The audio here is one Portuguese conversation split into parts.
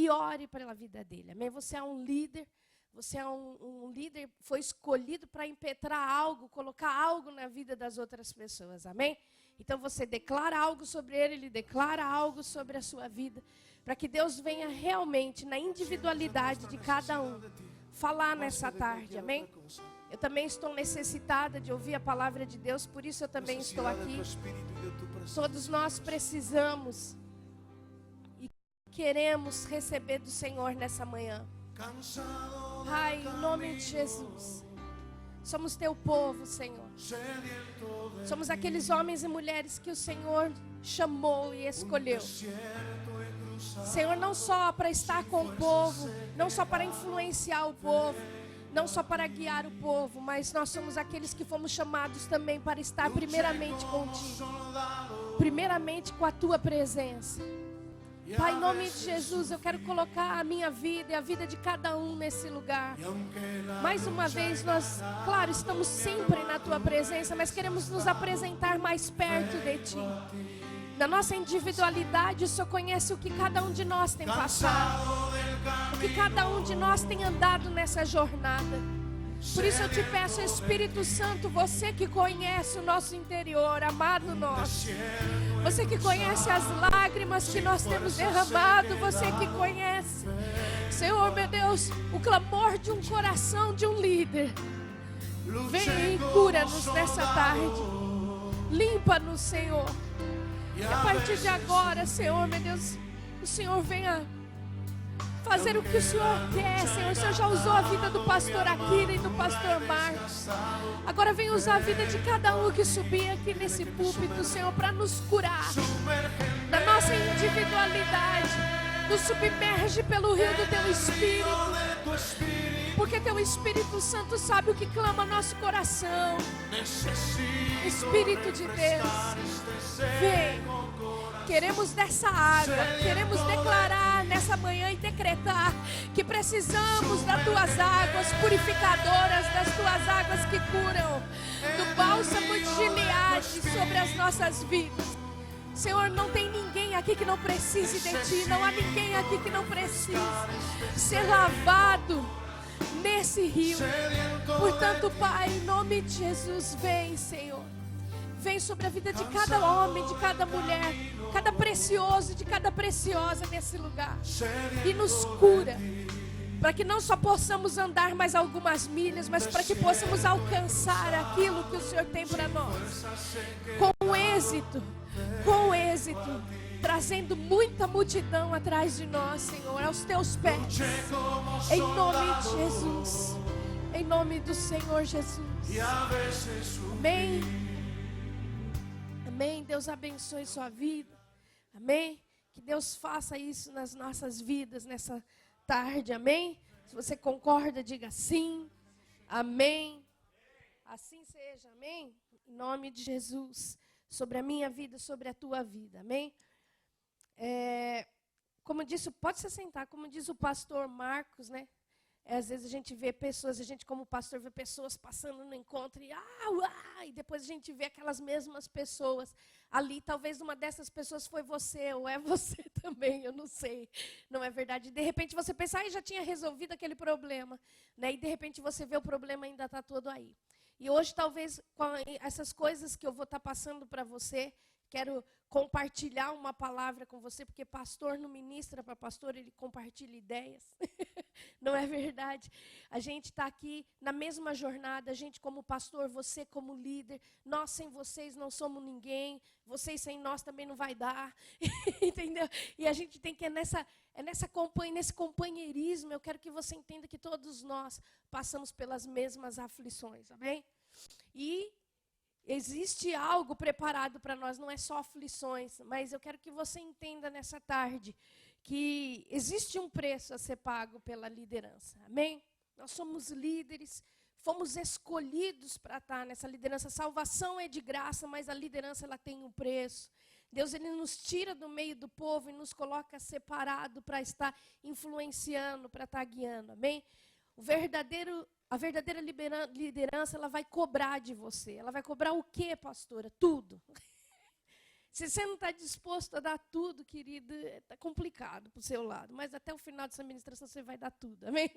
e ore pela vida dele. Amém? Você é um líder. Você é um líder, foi escolhido para impetrar algo, colocar algo na vida das outras pessoas, amém? Então você declara algo sobre ele declara algo sobre a sua vida, para que Deus venha realmente, na individualidade de cada um, falar nessa tarde, amém? Eu também estou necessitada de ouvir a palavra de Deus, por isso eu também estou aqui. Todos nós precisamos e queremos receber do Senhor nessa manhã. Pai, em nome de Jesus, somos teu povo, Senhor. Somos aqueles homens e mulheres que o Senhor chamou e escolheu. Senhor, não só para estar com o povo, não só para influenciar o povo, não só para guiar o povo, mas nós somos aqueles que fomos chamados também para estar primeiramente contigo, primeiramente com a tua presença. Pai, em nome de Jesus, eu quero colocar a minha vida e a vida de cada um nesse lugar. Mais uma vez, nós, claro, estamos sempre na tua presença, mas queremos nos apresentar mais perto de ti. Na nossa individualidade, o Senhor conhece o que cada um de nós tem passado, o que cada um de nós tem andado nessa jornada. Por isso eu te peço, Espírito Santo, você que conhece o nosso interior, amado nosso, você que conhece as lágrimas que nós temos derramado, você que conhece, Senhor, meu Deus, o clamor de um coração de um líder. Vem e cura-nos nessa tarde, limpa-nos, Senhor. E a partir de agora, Senhor, meu Deus, o Senhor venha fazer o que o Senhor quer, Senhor. O Senhor já usou a vida do pastor Aquila e do pastor Marcos. Agora vem usar a vida de cada um que subir aqui nesse púlpito, Senhor, para nos curar da nossa individualidade. Nos submerge pelo rio do Teu Espírito, porque Teu Espírito Santo sabe o que clama nosso coração. Espírito de Deus, vem. Queremos dessa água, queremos declarar nessa manhã e decretar que precisamos das Tuas águas purificadoras, das Tuas águas que curam, do bálsamo de Gileade sobre as nossas vidas. Senhor, não tem ninguém aqui que não precise de Ti, não há ninguém aqui que não precise ser lavado nesse rio. Portanto, Pai, em nome de Jesus, vem, Senhor. Vem sobre a vida de cada homem, de cada mulher, cada precioso, de cada preciosa nesse lugar. E nos cura, para que não só possamos andar mais algumas milhas, mas para que possamos alcançar aquilo que o Senhor tem para nós. Com êxito, trazendo muita multidão atrás de nós, Senhor, aos Teus pés. Em nome de Jesus, em nome do Senhor Jesus. Amém. Amém, Deus abençoe sua vida, amém, que Deus faça isso nas nossas vidas nessa tarde, amém, se você concorda, diga sim, amém, assim seja, amém, em nome de Jesus, sobre a minha vida, sobre a tua vida, amém. Como disse, pode se sentar, como diz o pastor Marcos, né? Às vezes a gente vê pessoas, a gente como pastor vê pessoas passando no encontro e depois a gente vê aquelas mesmas pessoas ali. Talvez uma dessas pessoas foi você ou é você também, eu não sei. Não é verdade? De repente você pensa, já tinha resolvido aquele problema, né? E de repente você vê o problema ainda está todo aí. E hoje talvez com essas coisas que eu vou estar passando para você, quero compartilhar uma palavra com você, porque pastor não ministra para pastor, ele compartilha ideias. Não é verdade? A gente está aqui na mesma jornada, a gente como pastor, você como líder, nós sem vocês não somos ninguém, vocês sem nós também não vai dar, entendeu? E a gente tem que, nesse companheirismo, eu quero que você entenda que todos nós passamos pelas mesmas aflições, amém? E existe algo preparado para nós, não é só aflições, mas eu quero que você entenda nessa tarde que existe um preço a ser pago pela liderança, amém? Nós somos líderes, fomos escolhidos para estar nessa liderança. A salvação é de graça, mas a liderança ela tem um preço. Deus ele nos tira do meio do povo e nos coloca separado para estar influenciando, para estar guiando, amém? A verdadeira liderança, ela vai cobrar de você. Ela vai cobrar o quê, pastora? Tudo. Se você não está disposto a dar tudo, querido, está complicado para o seu lado. Mas até o final dessa ministração você vai dar tudo, amém?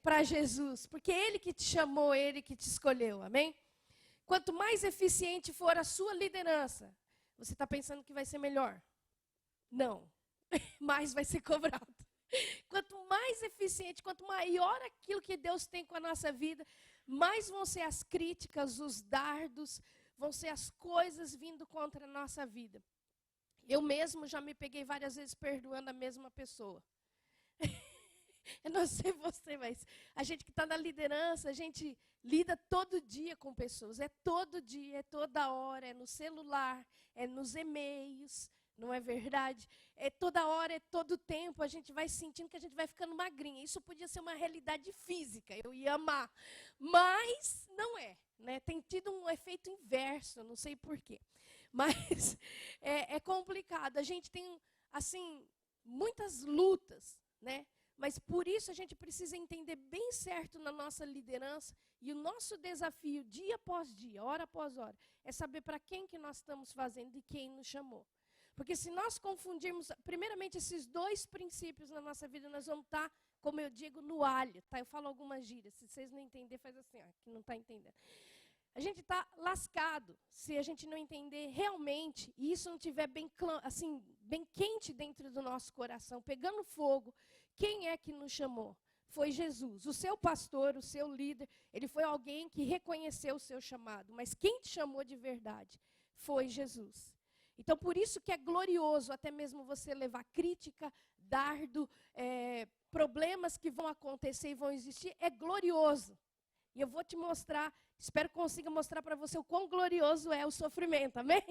Para Jesus, porque Ele que te chamou, Ele que te escolheu, amém? Quanto mais eficiente for a sua liderança, você está pensando que vai ser melhor? Não, mais vai ser cobrado. Quanto mais eficiente, quanto maior aquilo que Deus tem com a nossa vida, mais vão ser as críticas, os dardos, vão ser as coisas vindo contra a nossa vida. Eu mesmo já me peguei várias vezes perdoando a mesma pessoa. Eu não sei você, mas a gente que está na liderança, a gente lida todo dia com pessoas. É todo dia, é toda hora, é no celular, é nos e-mails, não é verdade? É toda hora, é todo tempo, a gente vai sentindo que a gente vai ficando magrinha. Isso podia ser uma realidade física, eu ia amar. Mas não é, né? Tem tido um efeito inverso, não sei porquê. Mas é complicado. A gente tem, assim, muitas lutas, né? Mas por isso a gente precisa entender bem certo na nossa liderança, e o nosso desafio, dia após dia, hora após hora, é saber para quem que nós estamos fazendo e quem nos chamou. Porque se nós confundirmos, primeiramente, esses dois princípios na nossa vida, nós vamos estar, como eu digo, no alho. Tá? Eu falo algumas gírias, se vocês não entenderem, faz assim, ó, que não está entendendo. A gente está lascado se a gente não entender realmente, e isso não estiver bem, assim, bem quente dentro do nosso coração, pegando fogo. Quem é que nos chamou? Foi Jesus. O seu pastor, o seu líder, ele foi alguém que reconheceu o seu chamado. Mas quem te chamou de verdade? Foi Jesus. Então, por isso que é glorioso até mesmo você levar crítica, dardo, problemas que vão acontecer e vão existir. É glorioso. E eu vou te mostrar, espero que consiga mostrar para você o quão glorioso é o sofrimento, amém?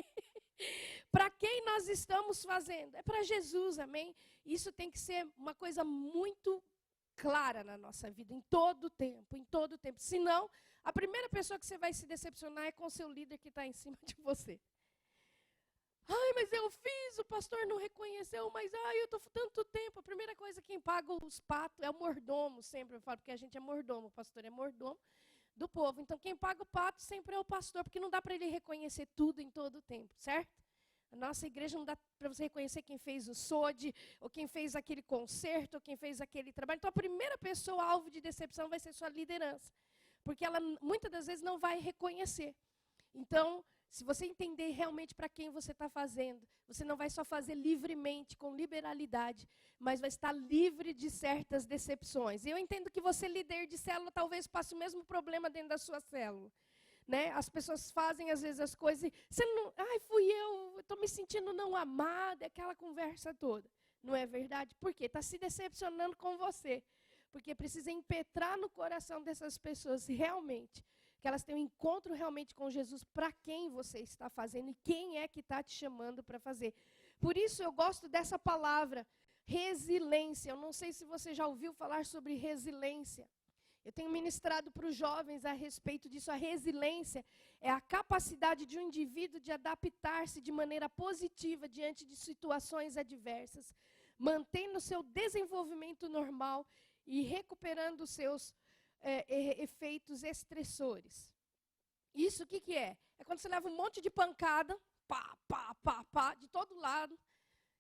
Para quem nós estamos fazendo? É para Jesus, amém? Isso tem que ser uma coisa muito clara na nossa vida, em todo o tempo, em todo o tempo. Senão, a primeira pessoa que você vai se decepcionar é com o seu líder que está em cima de você. Ai, mas eu fiz, o pastor não reconheceu, mas eu estou tanto tempo. A primeira coisa, quem paga os patos é o mordomo, sempre eu falo, porque a gente é mordomo, o pastor é mordomo do povo. Então, quem paga o pato sempre é o pastor, porque não dá para ele reconhecer tudo em todo o tempo, certo? A nossa igreja não dá para você reconhecer quem fez o SOD, ou quem fez aquele concerto, ou quem fez aquele trabalho. Então, a primeira pessoa alvo de decepção vai ser sua liderança, porque ela, muitas das vezes, não vai reconhecer. Então, se você entender realmente para quem você está fazendo, você não vai só fazer livremente, com liberalidade, mas vai estar livre de certas decepções. E eu entendo que você, líder de célula, talvez passe o mesmo problema dentro da sua célula. Né? As pessoas fazem, às vezes, as coisas e você não, fui eu estou me sentindo não amada, aquela conversa toda. Não é verdade? Por quê? Está se decepcionando com você. Porque precisa impetrar no coração dessas pessoas realmente, que elas tenham um encontro realmente com Jesus, para quem você está fazendo e quem é que está te chamando para fazer. Por isso eu gosto dessa palavra, resiliência. Eu não sei se você já ouviu falar sobre resiliência. Eu tenho ministrado para os jovens a respeito disso. A resiliência é a capacidade de um indivíduo de adaptar-se de maneira positiva diante de situações adversas, mantendo seu desenvolvimento normal e recuperando os seus efeitos estressores. Isso o que é? É quando você leva um monte de pancada, pá, de todo lado,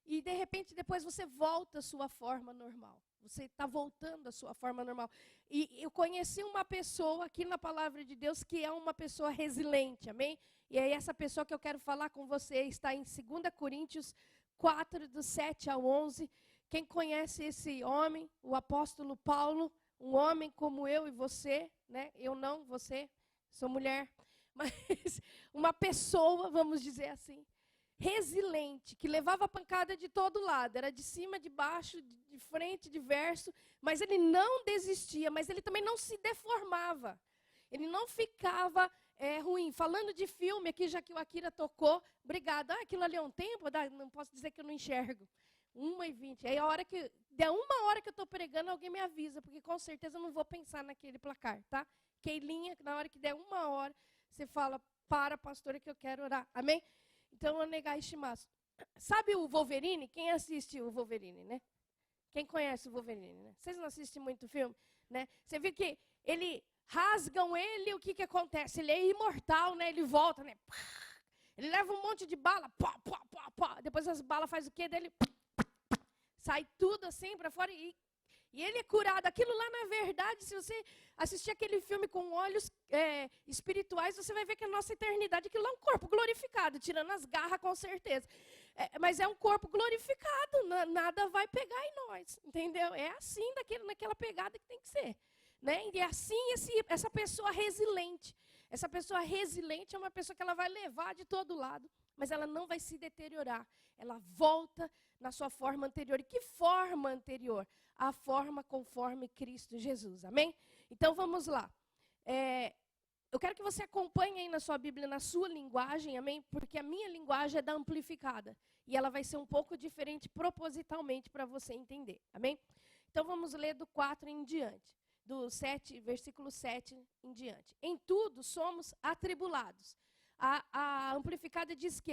e de repente depois você volta à sua forma normal. Você está voltando à sua forma normal. E eu conheci uma pessoa aqui na Palavra de Deus que é uma pessoa resiliente, amém? E é essa pessoa que eu quero falar com você, está em 2 Coríntios 4, do 7 ao 11. Quem conhece esse homem, o apóstolo Paulo, um homem como eu e você, né? Eu não, você, sou mulher, mas uma pessoa, vamos dizer assim, resiliente, que levava pancada de todo lado, era de cima, de baixo, de frente, de verso, mas ele não desistia, mas ele também não se deformava, ele não ficava ruim. Falando de filme, aqui já que o Akira tocou, obrigado, aquilo ali é um tempo, não posso dizer que eu não enxergo, 1h20, aí a hora que, der 1 hora que eu estou pregando, alguém me avisa, porque com certeza eu não vou pensar naquele placar, tá? Keilinha, na hora que der 1 hora, você fala, para pastora que eu quero orar, amém? Então, eu negar estimaço. Sabe o Wolverine? Quem assiste o Wolverine, né? Quem conhece o Wolverine, né? Vocês não assistem muito filme, né? Você vê que ele rasgam ele, o que acontece? Ele é imortal, né? Ele volta, né? Ele leva um monte de bala, pá, pá, pá, pá. Depois as balas fazem o quê dele? Sai tudo assim para fora e ele é curado. Aquilo lá, na verdade, se você assistir aquele filme com olhos espirituais, você vai ver que a nossa eternidade, aquilo lá é um corpo glorificado, tirando as garras com certeza. Mas é um corpo glorificado, nada vai pegar em nós, entendeu? É assim, naquela pegada que tem que ser. Né? E assim, essa pessoa resiliente. Essa pessoa resiliente é uma pessoa que ela vai levar de todo lado, mas ela não vai se deteriorar. Ela volta na sua forma anterior. E que forma anterior? A forma conforme Cristo Jesus. Amém? Então, vamos lá. Eu quero que você acompanhe aí na sua Bíblia, na sua linguagem, amém? Porque a minha linguagem é da amplificada. E ela vai ser um pouco diferente propositalmente para você entender. Amém? Então, vamos ler do 4 em diante. Do 7, versículo 7 em diante. Em tudo somos atribulados. A amplificada diz que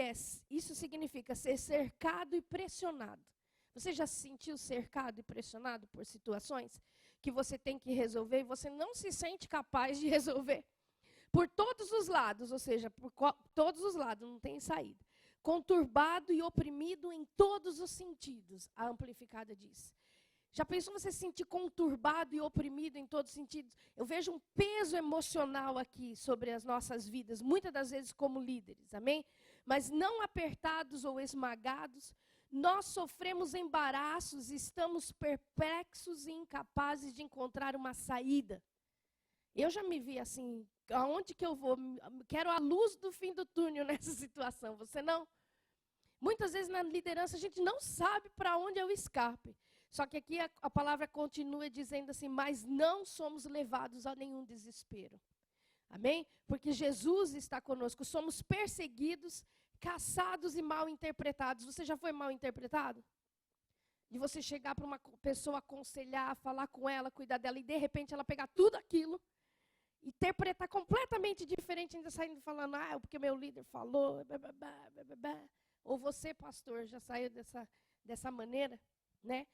isso significa ser cercado e pressionado. Você já se sentiu cercado e pressionado por situações que você tem que resolver e você não se sente capaz de resolver? Por todos os lados, ou seja, por todos os lados, não tem saída. Conturbado e oprimido em todos os sentidos, a amplificada diz. Já pensou você se sentir conturbado e oprimido em todos os sentidos? Eu vejo um peso emocional aqui sobre as nossas vidas, muitas das vezes como líderes, amém? Mas não apertados ou esmagados, nós sofremos embaraços, estamos perplexos e incapazes de encontrar uma saída. Eu já me vi assim, aonde que eu vou? Quero a luz do fim do túnel nessa situação, você não? Muitas vezes na liderança a gente não sabe para onde é o escape. Só que aqui a palavra continua dizendo assim, mas não somos levados a nenhum desespero. Amém? Porque Jesus está conosco. Somos perseguidos, caçados e mal interpretados. Você já foi mal interpretado? De você chegar para uma pessoa, aconselhar, falar com ela, cuidar dela, e de repente ela pegar tudo aquilo, interpretar completamente diferente, ainda saindo falando, é porque meu líder falou, blá, blá, blá, blá, blá. Ou você, pastor, já saiu dessa maneira, né?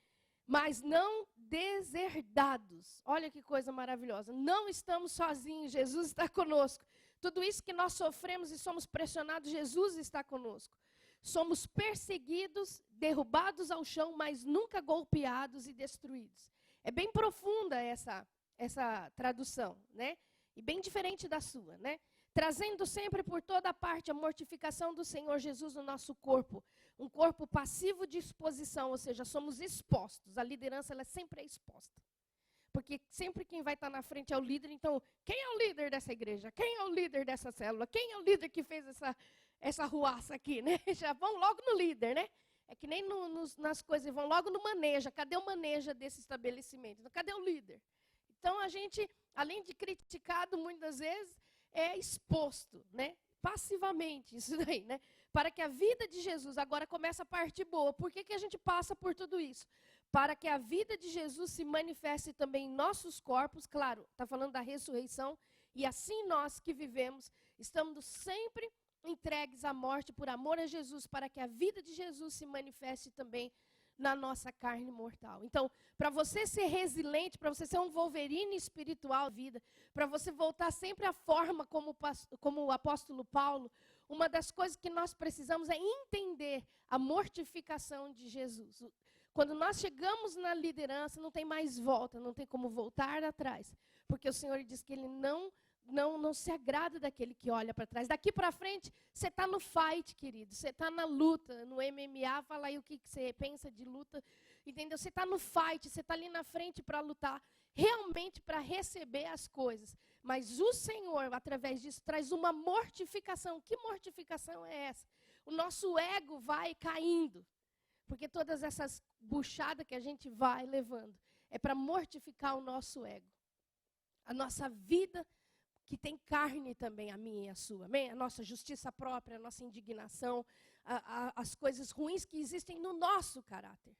Mas não deserdados. Olha que coisa maravilhosa. Não estamos sozinhos, Jesus está conosco. Tudo isso que nós sofremos e somos pressionados, Jesus está conosco. Somos perseguidos, derrubados ao chão, mas nunca golpeados e destruídos. É bem profunda essa tradução, né? E bem diferente da sua, né? Trazendo sempre por toda parte a mortificação do Senhor Jesus no nosso corpo. Um corpo passivo de exposição, ou seja, somos expostos. A liderança ela sempre é exposta. Porque sempre quem vai estar na frente é o líder. Então, quem é o líder dessa igreja? Quem é o líder dessa célula? Quem é o líder que fez essa ruaça aqui, né? Já vão logo no líder, né? É que nem nas coisas, vão logo no maneja. Cadê o maneja desse estabelecimento? Cadê o líder? Então, a gente, além de criticado muitas vezes, é exposto, né? Passivamente, isso daí, né? Para que a vida de Jesus agora comece a parte boa. Por que a gente passa por tudo isso? Para que a vida de Jesus se manifeste também em nossos corpos, claro, está falando da ressurreição, e assim nós que vivemos, estamos sempre entregues à morte por amor a Jesus, para que a vida de Jesus se manifeste também na nossa carne mortal. Então, para você ser resiliente, para você ser um Wolverine espiritual da vida, para você voltar sempre à forma como o apóstolo Paulo, uma das coisas que nós precisamos é entender a mortificação de Jesus. Quando nós chegamos na liderança, não tem mais volta, não tem como voltar atrás, porque o Senhor diz que Ele não se agrada daquele que olha para trás. Daqui para frente, você está no fight, querido. Você está na luta. No MMA, fala aí o que você pensa de luta. Entendeu? Você está no fight, você está ali na frente para lutar. Realmente para receber as coisas. Mas o Senhor, através disso, traz uma mortificação. Que mortificação é essa? O nosso ego vai caindo. Porque todas essas buchadas que a gente vai levando é para mortificar o nosso ego. A nossa vida que tem carne também, a minha e a sua, amém? A nossa justiça própria, a nossa indignação, as coisas ruins que existem no nosso caráter,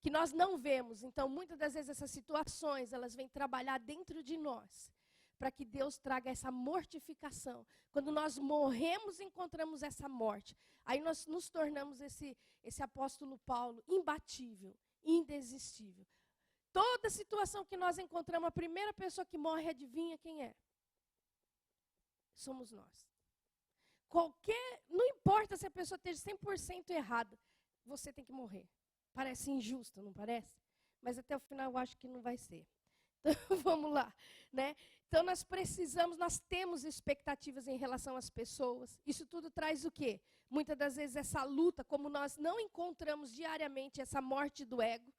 que nós não vemos. Então, muitas das vezes essas situações, elas vêm trabalhar dentro de nós, para que Deus traga essa mortificação. Quando nós morremos, encontramos essa morte. Aí nós nos tornamos esse apóstolo Paulo, imbatível, indesistível. Toda situação que nós encontramos, a primeira pessoa que morre, adivinha quem é? Somos nós. Não importa se a pessoa esteja 100% errada, você tem que morrer. Parece injusto, não parece? Mas até o final eu acho que não vai ser. Então, vamos lá, né? Então, nós temos expectativas em relação às pessoas. Isso tudo traz o quê? Muitas das vezes essa luta, como nós não encontramos diariamente essa morte do ego,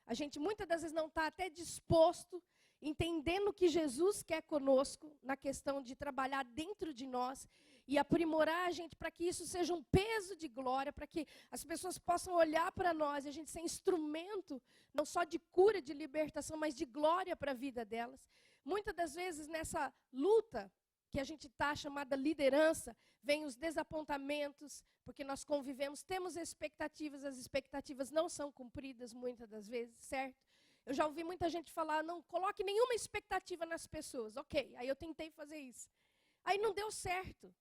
a gente muitas das vezes não está até disposto, entendendo que Jesus quer conosco, na questão de trabalhar dentro de nós e aprimorar a gente para que isso seja um peso de glória, para que as pessoas possam olhar para nós e a gente ser instrumento, não só de cura, de libertação, mas de glória para a vida delas. Muitas das vezes nessa luta que a gente está chamada liderança, vem os desapontamentos, porque nós convivemos, temos expectativas, as expectativas não são cumpridas muitas das vezes, certo? Eu já ouvi muita gente falar, não coloque nenhuma expectativa nas pessoas. Ok, aí eu tentei fazer isso. Aí não deu certo.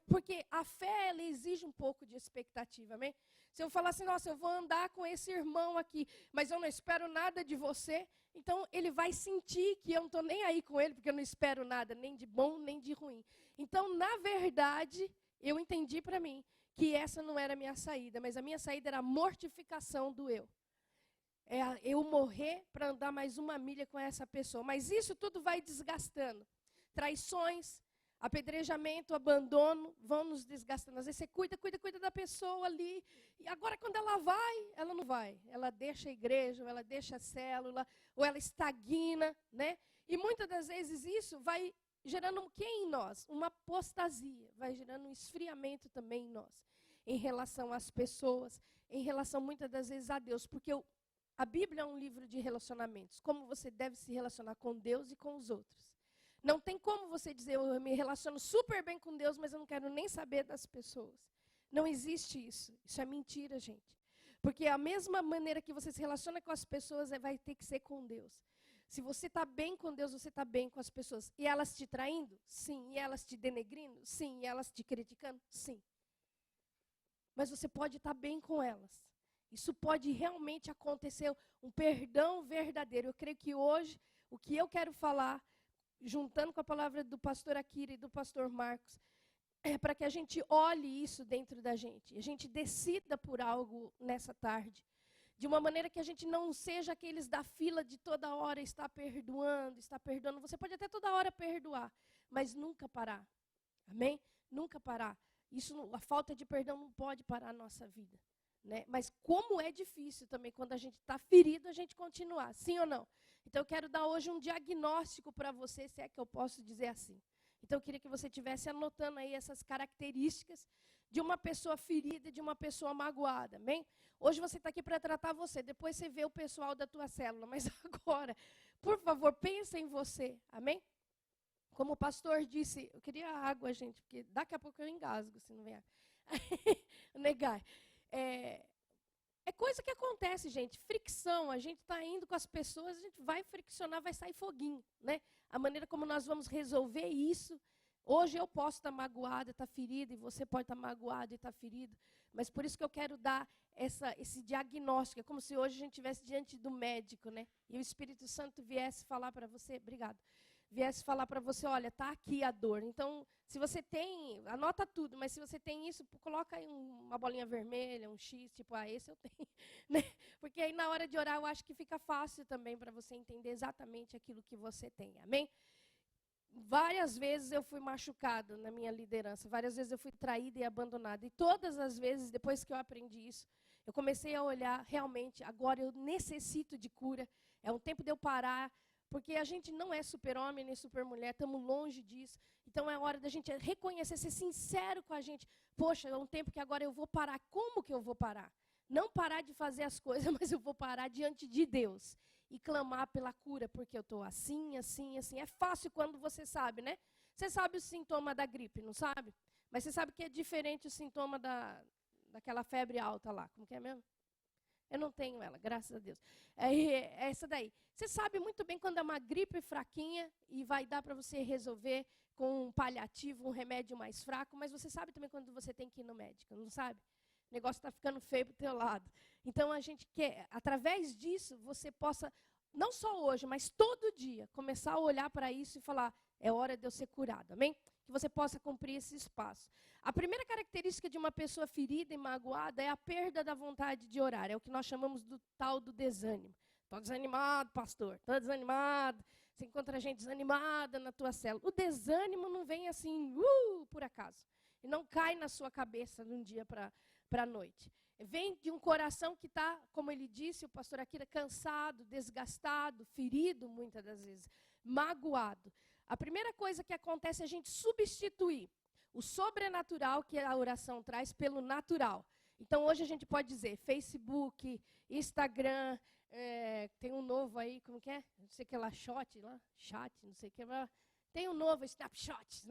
Porque a fé, ela exige um pouco de expectativa, amém? Se eu falar assim, nossa, eu vou andar com esse irmão aqui, mas eu não espero nada de você, então ele vai sentir que eu não estou nem aí com ele, porque eu não espero nada, nem de bom, nem de ruim. Então, na verdade, eu entendi para mim que essa não era a minha saída, mas a minha saída era a mortificação do eu. É eu morrer para andar mais uma milha com essa pessoa. Mas isso tudo vai desgastando. Traições, apedrejamento, abandono, vão nos desgastando. Às vezes você cuida da pessoa ali. E agora quando ela vai, ela não vai. Ela deixa a igreja, ou ela deixa a célula, ou ela estagna, né? E muitas das vezes isso vai gerando o que em nós? Uma apostasia. Vai gerando um esfriamento também em nós. Em relação às pessoas, em relação muitas das vezes a Deus. Porque a Bíblia é um livro de relacionamentos. Como você deve se relacionar com Deus e com os outros. Não tem como você dizer, eu me relaciono super bem com Deus, mas eu não quero nem saber das pessoas. Não existe isso. Isso é mentira, gente. Porque a mesma maneira que você se relaciona com as pessoas, vai ter que ser com Deus. Se você está bem com Deus, você está bem com as pessoas. E elas te traindo? Sim. E elas te denegrindo? Sim. E elas te criticando? Sim. Mas você pode estar bem com elas. Isso pode realmente acontecer, um perdão verdadeiro. Eu creio que hoje, o que eu quero falar, juntando com a palavra do pastor Akira e do pastor Marcos, é para que a gente olhe isso dentro da gente. A gente decida por algo nessa tarde. De uma maneira que a gente não seja aqueles da fila de toda hora estar perdoando, estar perdoando. Você pode até toda hora perdoar, mas nunca parar. Amém? Nunca parar. A falta de perdão não pode parar a nossa vida. Né? Mas como é difícil também, quando a gente está ferido, a gente continuar. Sim ou não? Então eu quero dar hoje um diagnóstico para você, se é que eu posso dizer assim. Então eu queria que você estivesse anotando aí essas características de uma pessoa ferida, de uma pessoa magoada, amém? Hoje você está aqui para tratar você, depois você vê o pessoal da tua célula, mas agora, por favor, pensa em você, amém? Como o pastor disse, eu queria água, gente, porque daqui a pouco eu engasgo, se não vier. Negar. É coisa que acontece, gente. Fricção. A gente está indo com as pessoas, a gente vai friccionar, vai sair foguinho, né? A maneira como nós vamos resolver isso. Hoje eu posso estar magoada, estar ferida, e você pode estar magoado e estar ferido. Mas por isso que eu quero dar esse diagnóstico. É como se hoje a gente estivesse diante do médico, né? E o Espírito Santo viesse falar para você, obrigado, viesse falar para você, olha, está aqui a dor. Então, se você tem, anota tudo, mas se você tem isso, coloca aí uma bolinha vermelha, um X, tipo, esse eu tenho. Né? Porque aí na hora de orar eu acho que fica fácil também para você entender exatamente aquilo que você tem. Amém? Várias vezes eu fui machucada na minha liderança, várias vezes eu fui traída e abandonada. E todas as vezes, depois que eu aprendi isso, eu comecei a olhar, realmente, agora eu necessito de cura. É um tempo de eu parar, porque a gente não é super-homem nem super-mulher, estamos longe disso. Então é hora da gente reconhecer, ser sincero com a gente. Poxa, é um tempo que agora eu vou parar. Como que eu vou parar? Não parar de fazer as coisas, mas eu vou parar diante de Deus e clamar pela cura, porque eu estou assim, assim, assim. É fácil quando você sabe, né? Você sabe o sintoma da gripe, não sabe? Mas você sabe que é diferente o sintoma daquela febre alta lá. Como que é mesmo? Eu não tenho ela, graças a Deus. É essa daí. Você sabe muito bem quando é uma gripe fraquinha e vai dar para você resolver com um paliativo, um remédio mais fraco, mas você sabe também quando você tem que ir no médico, não sabe? O negócio está ficando feio para o teu lado. Então, a gente quer, através disso, você possa não só hoje, mas todo dia, começar a olhar para isso e falar, é hora de eu ser curado, amém? Que você possa cumprir esse espaço. A primeira característica de uma pessoa ferida e magoada é a perda da vontade de orar. É o que nós chamamos do tal do desânimo. Estou desanimado, pastor, estou desanimado. Você encontra gente desanimada na tua célula. O desânimo não vem assim, por acaso. E não cai na sua cabeça de um dia para a noite. Vem de um coração que está, como ele disse, o pastor Akira, cansado, desgastado, ferido muitas das vezes, magoado. A primeira coisa que acontece é a gente substituir o sobrenatural que a oração traz pelo natural. Então, hoje a gente pode dizer Facebook, Instagram, tem um novo aí, como que é? Não sei o que lá, chat, não sei o que lá. Tem um novo Snapshot,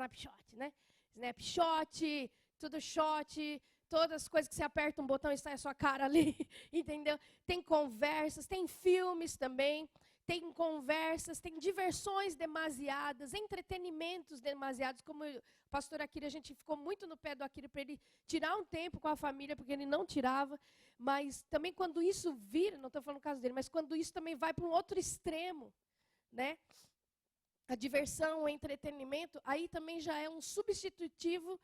né? Snapshot, tudo shot, todas as coisas que você aperta um botão e sai a sua cara ali, entendeu? Tem conversas, tem filmes também. Tem conversas, tem diversões demasiadas, entretenimentos demasiados. Como o pastor Akira, a gente ficou muito no pé do Akira para ele tirar um tempo com a família, porque ele não tirava. Mas também quando isso vira, não estou falando no caso dele, mas quando isso também vai para um outro extremo, né? A diversão, o entretenimento, aí também já é um substitutivo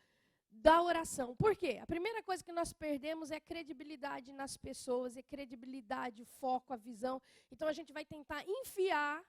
da oração. Por quê? A primeira coisa que nós perdemos é a credibilidade nas pessoas, é credibilidade, o foco, a visão. Então, a gente vai tentar enfiar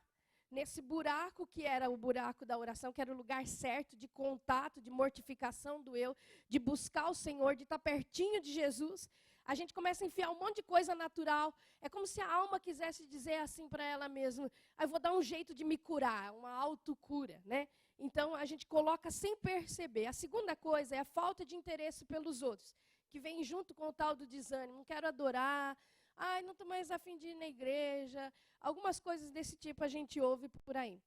nesse buraco que era o buraco da oração, que era o lugar certo de contato, de mortificação do eu, de buscar o Senhor, de estar pertinho de Jesus. A gente começa a enfiar um monte de coisa natural. É como se a alma quisesse dizer assim para ela mesma, eu vou dar um jeito de me curar, uma autocura, né? Então, a gente coloca sem perceber. A segunda coisa é a falta de interesse pelos outros, que vem junto com o tal do desânimo. Não quero adorar, não estou mais a fim de ir na igreja. Algumas coisas desse tipo a gente ouve por aí.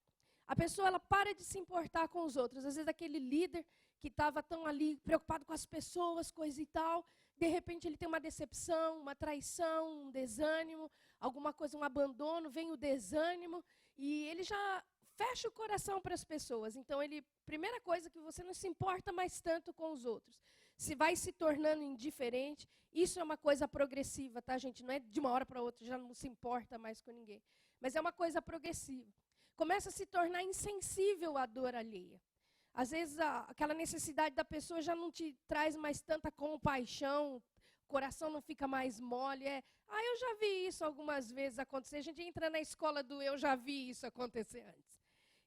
A pessoa ela para de se importar com os outros. Às vezes, aquele líder que estava tão ali preocupado com as pessoas, coisa e tal, de repente ele tem uma decepção, uma traição, um desânimo, alguma coisa, um abandono, vem o desânimo, e ele já fecha o coração para as pessoas. Então, primeira coisa que você não se importa mais tanto com os outros. Se vai se tornando indiferente, isso é uma coisa progressiva, tá, gente? Não é de uma hora para outra, já não se importa mais com ninguém. Mas é uma coisa progressiva. Começa a se tornar insensível à dor alheia. Às vezes, aquela necessidade da pessoa já não te traz mais tanta compaixão, o coração não fica mais mole. Eu já vi isso algumas vezes acontecer. A gente entra na escola do eu já vi isso acontecer antes.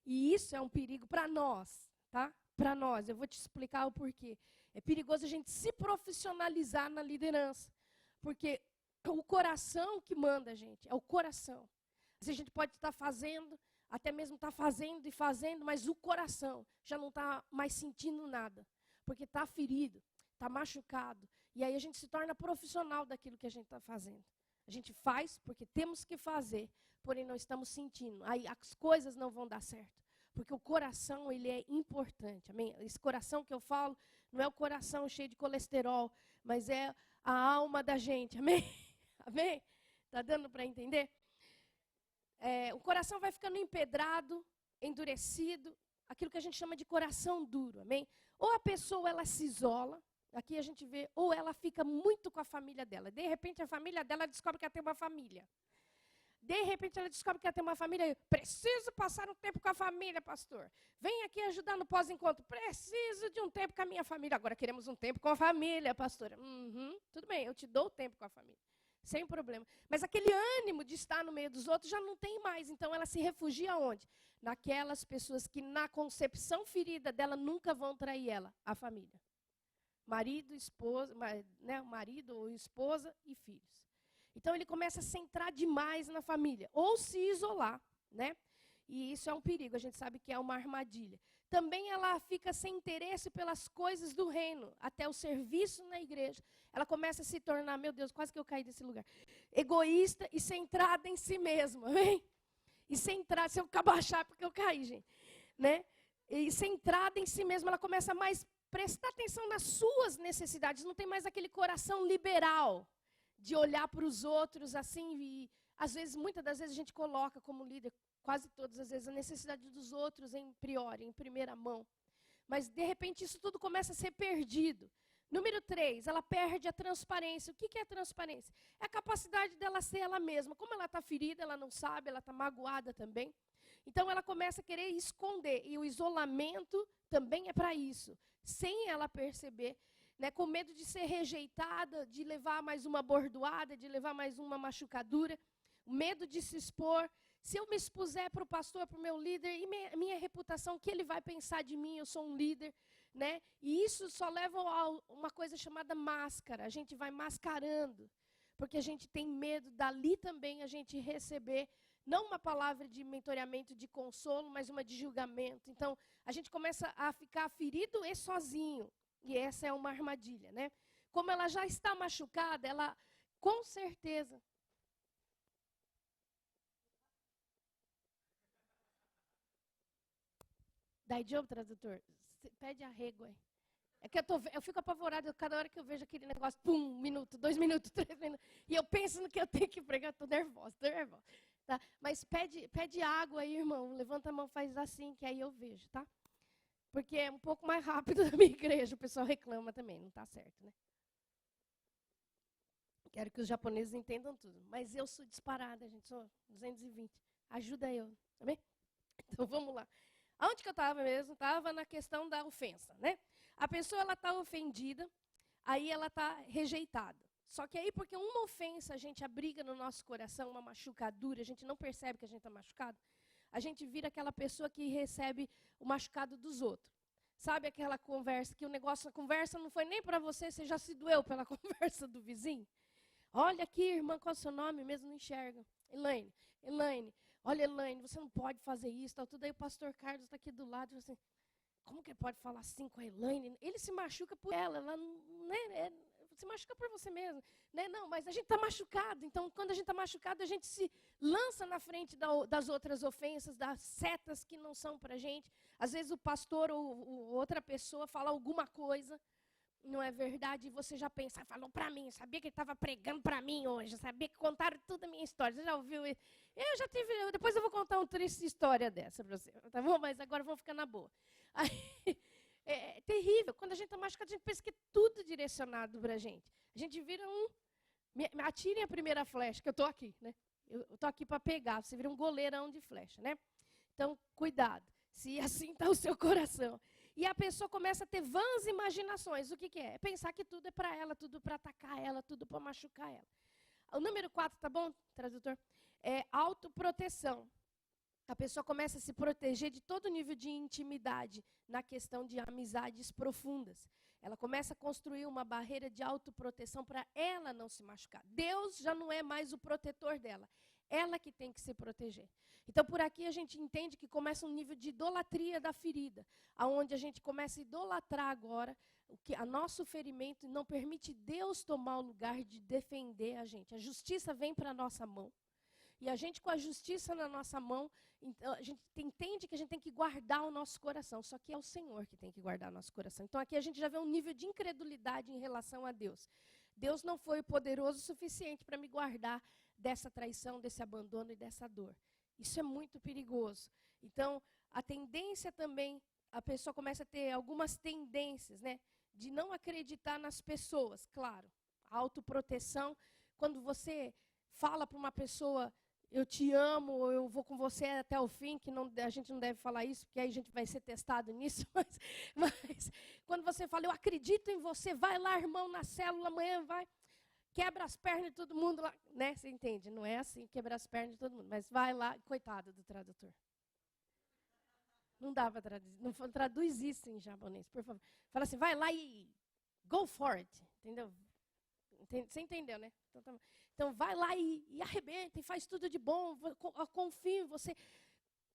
E isso é um perigo para nós, tá? Para nós. Eu vou te explicar o porquê. É perigoso a gente se profissionalizar na liderança. Porque o coração que manda, gente, é o coração. Às vezes a gente pode estar fazendo, até mesmo estar fazendo e fazendo, mas o coração já não está mais sentindo nada. Porque está ferido, está machucado. E aí a gente se torna profissional daquilo que a gente está fazendo. A gente faz porque temos que fazer, porém não estamos sentindo. Aí as coisas não vão dar certo. Porque o coração, ele é importante. Amém? Esse coração que eu falo não é o coração cheio de colesterol, mas é a alma da gente. Amém? Amém? Está dando para entender? O coração vai ficando empedrado, endurecido, aquilo que a gente chama de coração duro. Amém? Ou a pessoa ela se isola, aqui a gente vê, ou ela fica muito com a família dela. De repente a família dela descobre que ela tem uma família. De repente ela descobre que ela tem uma família. Preciso passar um tempo com a família, pastor. Vem aqui ajudar no pós-encontro. Preciso de um tempo com a minha família. Agora queremos um tempo com a família, pastora. Tudo bem, eu te dou o tempo com a família. Sem problema. Mas aquele ânimo de estar no meio dos outros já não tem mais. Então ela se refugia onde? Naquelas pessoas que na concepção ferida dela nunca vão trair ela, a família. Marido, esposa, né, marido ou esposa e filhos. Então, ele começa a centrar demais na família, ou se isolar, né? E isso é um perigo, a gente sabe que é uma armadilha. Também ela fica sem interesse pelas coisas do reino, até o serviço na igreja. Ela começa a se tornar, meu Deus, quase que eu caí desse lugar, egoísta e centrada em si mesma, amém? E centrada, se eu abaixar porque eu caí, gente, né? E centrada em si mesma, ela começa a mais prestar atenção nas suas necessidades, não tem mais aquele coração liberal, de olhar para os outros assim, e às vezes, muitas das vezes a gente coloca como líder, quase todas as vezes, a necessidade dos outros em priori, em primeira mão. Mas, de repente, isso tudo começa a ser perdido. Número 3, ela perde a transparência. O que é a transparência? É a capacidade dela ser ela mesma. Como ela está ferida, ela não sabe, ela está magoada também. Então, ela começa a querer esconder. E o isolamento também é para isso. Sem ela perceber, né, com medo de ser rejeitada, de levar mais uma bordoada, de levar mais uma machucadura. O medo de se expor. Se eu me expuser para o pastor, para o meu líder, e minha reputação, o que ele vai pensar de mim? Eu sou um líder. Né? E isso só leva a uma coisa chamada máscara. A gente vai mascarando, porque a gente tem medo dali também a gente receber, não uma palavra de mentoreamento, de consolo, mas uma de julgamento. Então, a gente começa a ficar ferido e sozinho. E essa é uma armadilha, né? Como ela já está machucada, ela, com certeza... Dá Job, tradutor. Pede arrego aí. É que eu fico apavorada cada hora que eu vejo aquele negócio, pum, 1 minuto, 2 minutos, 3 minutos. E eu penso no que eu tenho que pregar, estou nervosa. Tá? Mas pede água aí, irmão. Levanta a mão, faz assim, que aí eu vejo, tá? Porque é um pouco mais rápido da minha igreja. O pessoal reclama também, não está certo, né? Quero que os japoneses entendam tudo. Mas eu sou disparada, gente, sou 220. Ajuda eu, tá bem? Então vamos lá. Onde que eu estava mesmo? Estava na questão da ofensa, né? A pessoa está ofendida, aí ela está rejeitada. Só que aí, porque uma ofensa a gente abriga no nosso coração, uma machucadura, a gente não percebe que a gente está machucado, a gente vira aquela pessoa que recebe o machucado dos outros. Sabe aquela conversa, que o negócio, a conversa não foi nem para você, você já se doeu pela conversa do vizinho? Olha aqui, irmã, qual é o seu nome? Mesmo não enxerga. Elaine. Olha, Elaine, você não pode fazer isso. Tal, tudo aí o pastor Carlos está aqui do lado. Assim, como que ele pode falar assim com a Elaine? Ele se machuca por ela né, se machuca por você mesmo. Né? Não, mas a gente está machucado. Então, quando a gente está machucado, a gente se lança na frente das outras ofensas, das setas que não são para a gente. Às vezes o pastor ou outra pessoa fala alguma coisa, não é verdade? E você já pensa, falou para mim, sabia que ele estava pregando para mim hoje, sabia que contaram toda a minha história. Você já ouviu isso? Eu já tive, depois eu vou contar uma triste história dessa para você, tá bom? Mas agora vamos ficar na boa. Aí, é terrível, quando a gente está machucado, a gente pensa que é tudo direcionado para a gente. A gente vira atirem a primeira flecha, que eu estou aqui, né? Eu estou aqui para pegar, você vira um goleirão de flecha, né? Então, cuidado, se assim está o seu coração. E a pessoa começa a ter vãs imaginações. O que é? É pensar que tudo é para ela, tudo para atacar ela, tudo para machucar ela. O número 4, tá bom, tradutor? É autoproteção. A pessoa começa a se proteger de todo nível de intimidade na questão de amizades profundas. Ela começa a construir uma barreira de autoproteção para ela não se machucar. Deus já não é mais o protetor dela. Ela que tem que se proteger. Então, por aqui a gente entende que começa um nível de idolatria da ferida, aonde a gente começa a idolatrar agora a nosso ferimento e não permite Deus tomar o lugar de defender a gente. A justiça vem para a nossa mão. E a gente, com a justiça na nossa mão, a gente entende que a gente tem que guardar o nosso coração. Só que é o Senhor que tem que guardar o nosso coração. Então, aqui a gente já vê um nível de incredulidade em relação a Deus. Deus não foi poderoso o suficiente para me guardar dessa traição, desse abandono e dessa dor. Isso é muito perigoso. Então, a tendência também, a pessoa começa a ter algumas tendências, né? De não acreditar nas pessoas, claro. A autoproteção, quando você fala para uma pessoa, eu te amo, ou eu vou com você até o fim, que não, a gente não deve falar isso, porque aí a gente vai ser testado nisso, mas quando você fala, eu acredito em você, vai lá, irmão, na célula, amanhã vai, quebra as pernas de todo mundo lá, né? Você entende? Não é assim, quebra as pernas de todo mundo, mas vai lá, coitado do tradutor. Não dá para traduzir, não traduz isso em japonês, por favor. Fala assim, vai lá e go for it, entendeu? Você entendeu, né? Então vai lá e arrebenta, e faz tudo de bom, confio em você.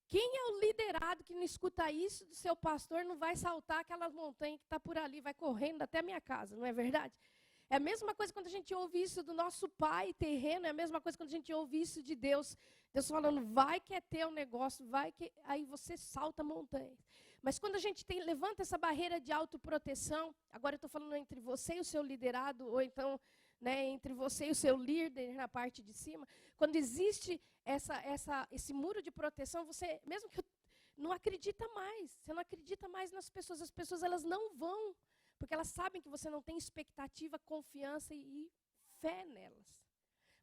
Quem é o liderado que não escuta isso do seu pastor não vai saltar aquelas montanhas que está por ali, vai correndo até a minha casa, não é verdade? É a mesma coisa quando a gente ouve isso do nosso pai terreno, é a mesma coisa quando a gente ouve isso de Deus. Deus falando, vai que é teu negócio, vai que... Aí você salta montanhas. Mas quando a gente levanta essa barreira de autoproteção, agora eu estou falando entre você e o seu liderado, ou então, né, entre você e o seu líder na parte de cima, quando existe esse muro de proteção, você, mesmo que não acredita mais, você não acredita mais nas pessoas, as pessoas elas não vão Porque elas sabem que você não tem expectativa, confiança e fé nelas.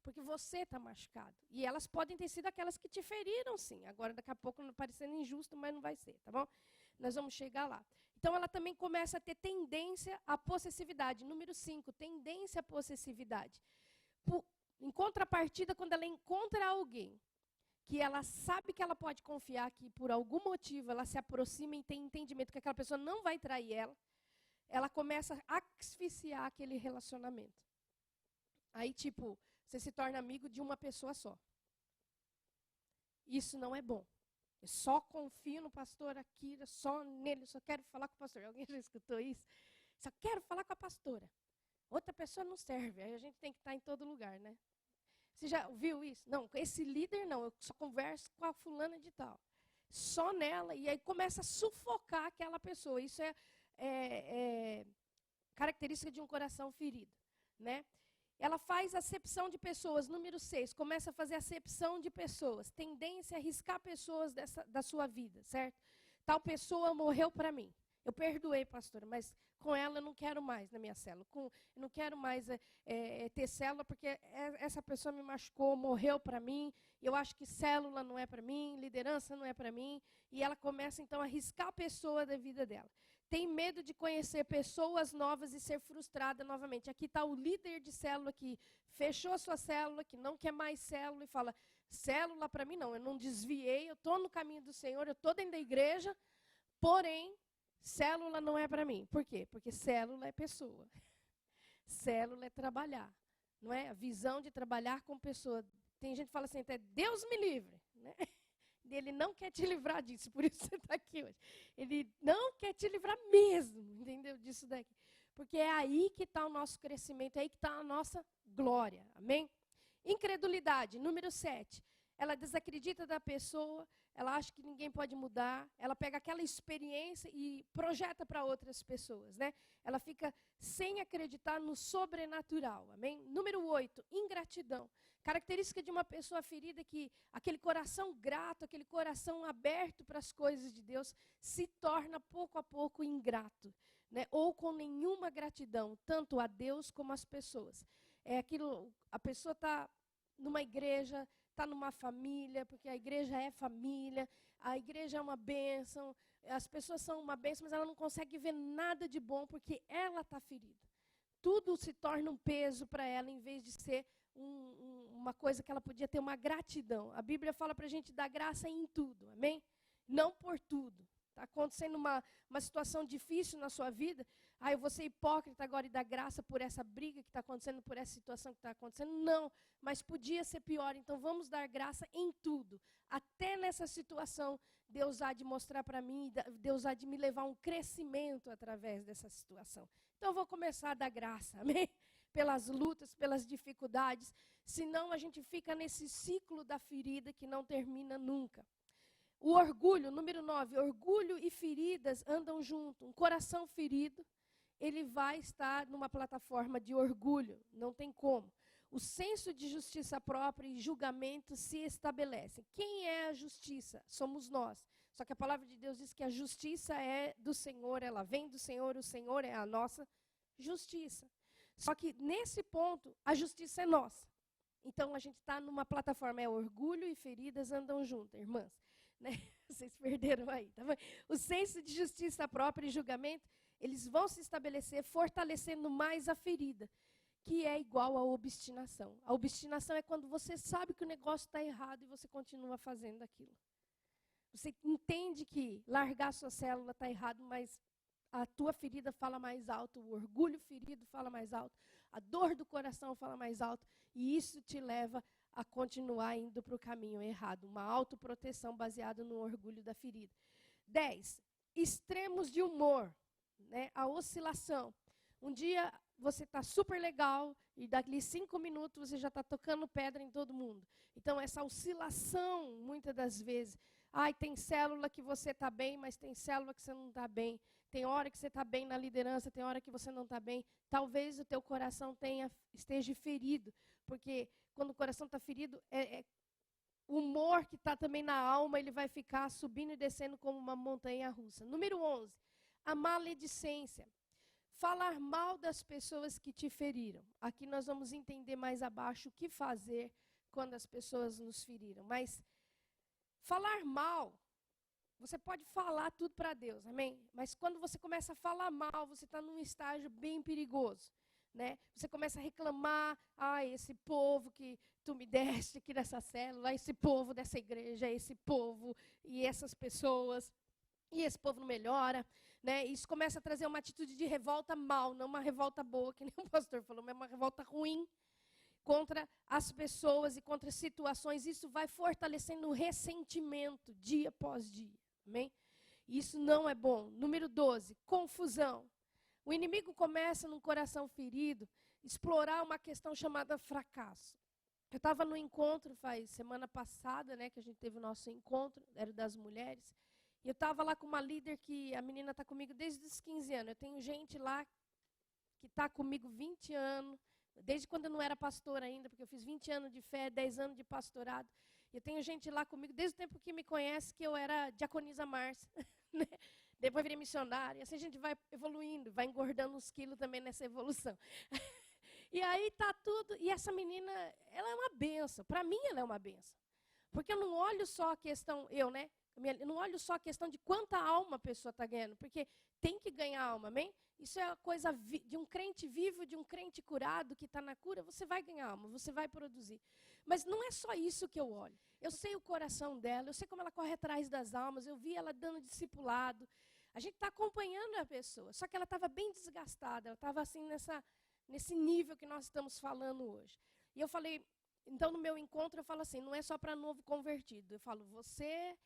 Porque você está machucado. E elas podem ter sido aquelas que te feriram, sim. Agora, daqui a pouco, parecendo injusto, mas não vai ser, tá bom? Nós vamos chegar lá. Então, ela também começa a ter tendência à possessividade. Número 5, tendência à possessividade. Em contrapartida, quando ela encontra alguém que ela sabe que ela pode confiar, que por algum motivo ela se aproxima e tem entendimento que aquela pessoa não vai trair ela, ela começa a asfixiar aquele relacionamento. Aí, tipo, você se torna amigo de uma pessoa só. Isso não é bom. Eu só confio no pastor Akira, só nele, só quero falar com o pastor. Alguém já escutou isso? Só quero falar com a pastora. Outra pessoa não serve, aí a gente tem que estar em todo lugar, né? Você já ouviu isso? Não, esse líder não, eu só converso com a fulana de tal. Só nela, e aí começa a sufocar aquela pessoa. Isso é característica de um coração ferido, né? Ela faz acepção de pessoas. Número 6, começa a fazer acepção de pessoas. Tendência a riscar pessoas da sua vida, certo? Tal pessoa morreu para mim. Eu perdoei, pastora, mas com ela eu não quero mais na minha célula. Eu não quero mais ter célula, porque essa pessoa me machucou, morreu para mim. Eu acho que célula não é para mim, liderança não é para mim. E ela começa, então, a riscar a pessoa da vida dela. Tem medo de conhecer pessoas novas e ser frustrada novamente. Aqui está o líder de célula que fechou a sua célula, que não quer mais célula e fala, célula para mim não, eu não desviei, eu estou no caminho do Senhor, eu estou dentro da igreja, porém, célula não é para mim. Por quê? Porque célula é pessoa. Célula é trabalhar. Não é? A visão de trabalhar com pessoa. Tem gente que fala assim, até Deus me livre, né? Ele não quer te livrar disso, por isso você está aqui hoje. Ele não quer te livrar mesmo, entendeu? Disso daqui. Porque é aí que está o nosso crescimento, é aí que está a nossa glória. Amém? Incredulidade, número 7. Ela desacredita da pessoa, ela acha que ninguém pode mudar, ela pega aquela experiência e projeta para outras pessoas, né? Ela fica sem acreditar no sobrenatural, amém? Número 8, ingratidão. Característica de uma pessoa ferida é que aquele coração grato, aquele coração aberto para as coisas de Deus, se torna pouco a pouco ingrato, né? Ou com nenhuma gratidão, tanto a Deus como às pessoas. É aquilo, a pessoa está numa igreja, está numa família, porque a igreja é família, a igreja é uma bênção, as pessoas são uma bênção, mas ela não consegue ver nada de bom porque ela está ferida. Tudo se torna um peso para ela, em vez de ser uma coisa que ela podia ter uma gratidão. A Bíblia fala para a gente dar graça em tudo, amém? Não por tudo. Está acontecendo uma situação difícil na sua vida, eu vou ser hipócrita agora e dar graça por essa briga que está acontecendo, por essa situação que está acontecendo. Não, mas podia ser pior, então vamos dar graça em tudo. Até nessa situação, Deus há de mostrar para mim, Deus há de me levar a um crescimento através dessa situação. Então eu vou começar a dar graça, amém? Pelas lutas, pelas dificuldades, senão a gente fica nesse ciclo da ferida que não termina nunca. O orgulho, número 9, orgulho e feridas andam junto. Um coração ferido, ele vai estar numa plataforma de orgulho, não tem como. O senso de justiça própria e julgamento se estabelecem. Quem é a justiça? Somos nós. Só que a palavra de Deus diz que a justiça é do Senhor, ela vem do Senhor, o Senhor é a nossa justiça. Só que nesse ponto, a justiça é nossa. Então a gente está numa plataforma, orgulho e feridas andam juntas, irmãs. Né? Vocês perderam aí, tá bom? O senso de justiça própria e julgamento, eles vão se estabelecer fortalecendo mais a ferida, que é igual à obstinação. A obstinação é quando você sabe que o negócio está errado e você continua fazendo aquilo. Você entende que largar a sua célula está errado, mas a tua ferida fala mais alto, o orgulho ferido fala mais alto, a dor do coração fala mais alto, e isso te leva a continuar indo para o caminho errado. Uma autoproteção baseada no orgulho da ferida. 10. Extremos de humor, né? A oscilação. Um dia você está super legal e daqui 5 minutos você já está tocando pedra em todo mundo. Então, essa oscilação, muitas das vezes, tem célula que você está bem, mas tem célula que você não está bem. Tem hora que você está bem na liderança, tem hora que você não está bem. Talvez o teu coração esteja ferido, porque quando o coração está ferido, o humor que está também na alma, ele vai ficar subindo e descendo como uma montanha russa. Número 11, a maledicência. Falar mal das pessoas que te feriram. Aqui nós vamos entender mais abaixo o que fazer quando as pessoas nos feriram. Mas falar mal, você pode falar tudo para Deus, amém? Mas quando você começa a falar mal, você está num estágio bem perigoso. Né? Você começa a reclamar, esse povo que tu me deste aqui nessa célula, esse povo dessa igreja, esse povo e essas pessoas, e esse povo não melhora. Né? Isso começa a trazer uma atitude de revolta mal, não uma revolta boa, que nem o pastor falou, mas uma revolta ruim contra as pessoas e contra situações. Isso vai fortalecendo o ressentimento dia após dia. Amém? Isso não é bom. Número 12, confusão. O inimigo começa, num coração ferido, explorar uma questão chamada fracasso. Eu estava no encontro, semana passada, né, que a gente teve o nosso encontro, era das mulheres, e eu estava lá com uma líder que a menina está comigo desde os 15 anos. Eu tenho gente lá que está comigo 20 anos, desde quando eu não era pastora ainda, porque eu fiz 20 anos de fé, 10 anos de pastorado. Eu tenho gente lá comigo desde o tempo que me conhece, que eu era diaconisa Márcia, né? Depois virei missionária. Assim a gente vai evoluindo, vai engordando uns quilos também nessa evolução. E aí tá tudo. E essa menina, ela é uma benção. Para mim, ela é uma benção. Porque eu não olho só a questão, eu não olho só a questão de quanta alma a pessoa está ganhando. Porque tem que ganhar alma, amém? Isso é a coisa de um crente vivo, de um crente curado que está na cura. Você vai ganhar alma, você vai produzir. Mas não é só isso que eu olho. Eu sei o coração dela, eu sei como ela corre atrás das almas. Eu vi ela dando discipulado. A gente está acompanhando a pessoa, só que ela estava bem desgastada, ela estava assim nesse nível que nós estamos falando hoje. E eu falei, então no meu encontro eu falo assim, não é só para novo convertido. Eu falo, você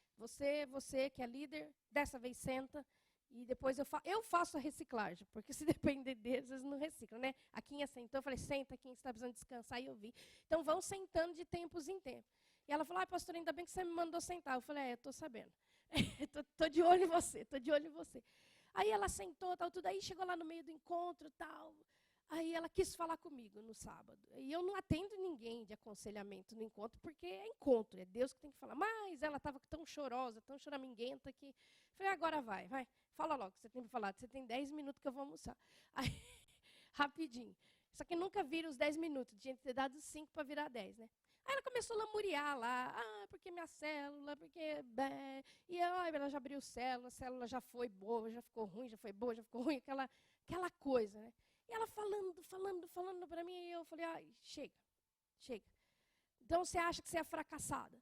que é líder, dessa vez senta, e depois eu faço a reciclagem, porque se depender deles, eles não reciclam, né? A Quinha sentou, eu falei, senta, Quinha, você está precisando descansar, e eu vi. Então vão sentando de tempos em tempos. E ela falou, pastora, ainda bem que você me mandou sentar. Eu falei, eu estou sabendo. Tô de olho em você, tô de olho em você. Aí ela sentou, tal, tudo aí, chegou lá no meio do encontro, tal. Aí ela quis falar comigo no sábado. E eu não atendo ninguém de aconselhamento no encontro, porque é encontro, é Deus que tem que falar. Mas ela estava tão chorosa, tão choraminguenta, que... Falei, agora vai. Fala logo, você tem para falar. Você tem 10 minutos que eu vou almoçar. Aí, rapidinho. Só que nunca vira os 10 minutos, tinha que ter dado 5 para virar 10, né? Aí ela começou a lamuriar lá, porque minha célula, porque... E ela já abriu célula, a célula já foi boa, já ficou ruim, já foi boa, já ficou ruim, aquela coisa, né? E ela falando para mim, e eu falei, chega. Então você acha que você é fracassada?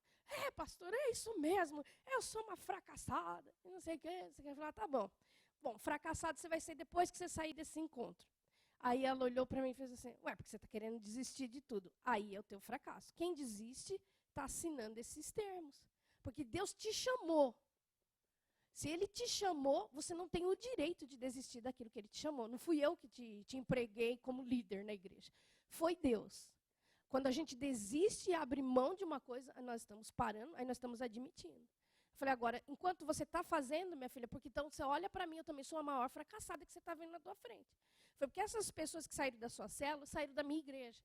Pastor, é isso mesmo, eu sou uma fracassada, e não sei o que, você quer falar, tá bom. Bom, fracassado você vai ser depois que você sair desse encontro. Aí ela olhou para mim e fez assim, porque você está querendo desistir de tudo. Aí é o teu fracasso. Quem desiste está assinando esses termos. Porque Deus te chamou. Se Ele te chamou, você não tem o direito de desistir daquilo que Ele te chamou. Não fui eu que te empreguei como líder na igreja. Foi Deus. Quando a gente desiste e abre mão de uma coisa, nós estamos parando, aí nós estamos admitindo. Eu falei, agora, enquanto você está fazendo, minha filha, porque então você olha para mim, eu também sou a maior fracassada que você está vendo na tua frente. Foi porque essas pessoas que saíram da sua célula, saíram da minha igreja.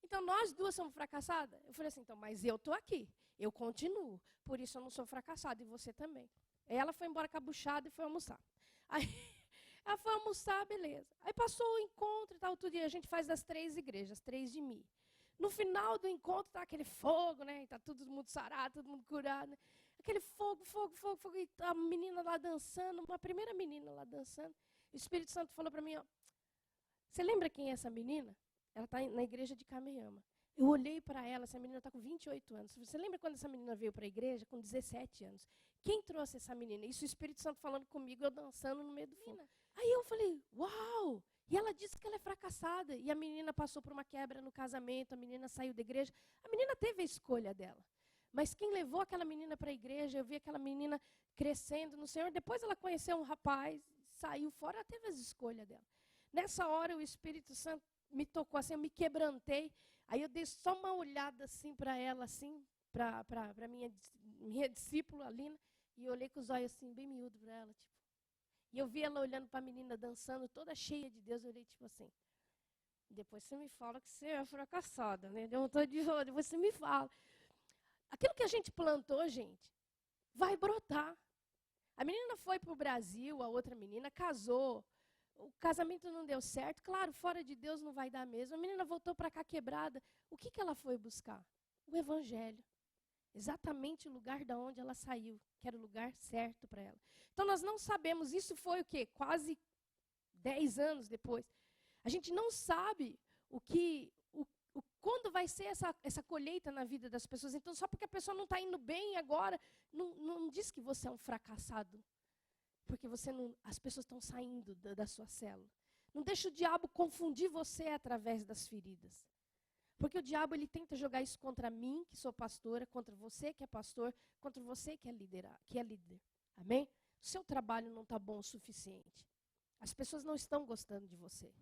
Então, nós duas somos fracassadas? Eu falei assim, então, mas eu estou aqui, eu continuo, por isso eu não sou fracassada, e você também. Ela foi embora cabuchada e foi almoçar. Aí, ela foi almoçar, beleza. Aí passou o encontro e tal, tudo, e a gente faz das 3 igrejas, 3 de mim. No final do encontro, tá aquele fogo, né? Está todo mundo sarado, todo mundo curado. Né? Aquele fogo, e a menina lá dançando, uma primeira menina lá dançando. O Espírito Santo falou para mim, você lembra quem é essa menina? Ela está na igreja de Kameyama. Eu olhei para ela, essa menina está com 28 anos. Você lembra quando essa menina veio para a igreja? Com 17 anos. Quem trouxe essa menina? Isso o Espírito Santo falando comigo, eu dançando no meio do fogo. Aí eu falei, uau! E ela disse que ela é fracassada. E a menina passou por uma quebra no casamento, a menina saiu da igreja. A menina teve a escolha dela. Mas quem levou aquela menina para a igreja, eu vi aquela menina crescendo no Senhor. Depois ela conheceu um rapaz, saiu fora, ela teve as escolhas dela. Nessa hora o Espírito Santo me tocou assim, eu me quebrantei. Aí eu dei só uma olhada assim para ela, assim, para minha discípula, Alina, e eu olhei com os olhos assim, bem miúdo para ela, tipo. E eu vi ela olhando para a menina dançando, toda cheia de Deus, eu olhei tipo assim. Depois você me fala que você é fracassada, né? Eu não estou de olho, depois você me fala. Aquilo que a gente plantou, gente, vai brotar. A menina foi para o Brasil, a outra menina casou. o casamento não deu certo. Claro, fora de Deus não vai dar mesmo. A menina voltou para cá quebrada. O que ela foi buscar? O evangelho. Exatamente o lugar da onde ela saiu, que era o lugar certo para ela. Então nós não sabemos, isso foi o quê? Quase 10 anos depois. A gente não sabe quando vai ser essa colheita na vida das pessoas. Então, só porque a pessoa não está indo bem agora, não diz que você é um fracassado. Porque as pessoas estão saindo da sua célula. Não deixa o diabo confundir você através das feridas. Porque o diabo ele tenta jogar isso contra mim, que sou pastora, contra você que é pastor, contra você que é líder. Amém? O seu trabalho não está bom o suficiente. As pessoas não estão gostando de você.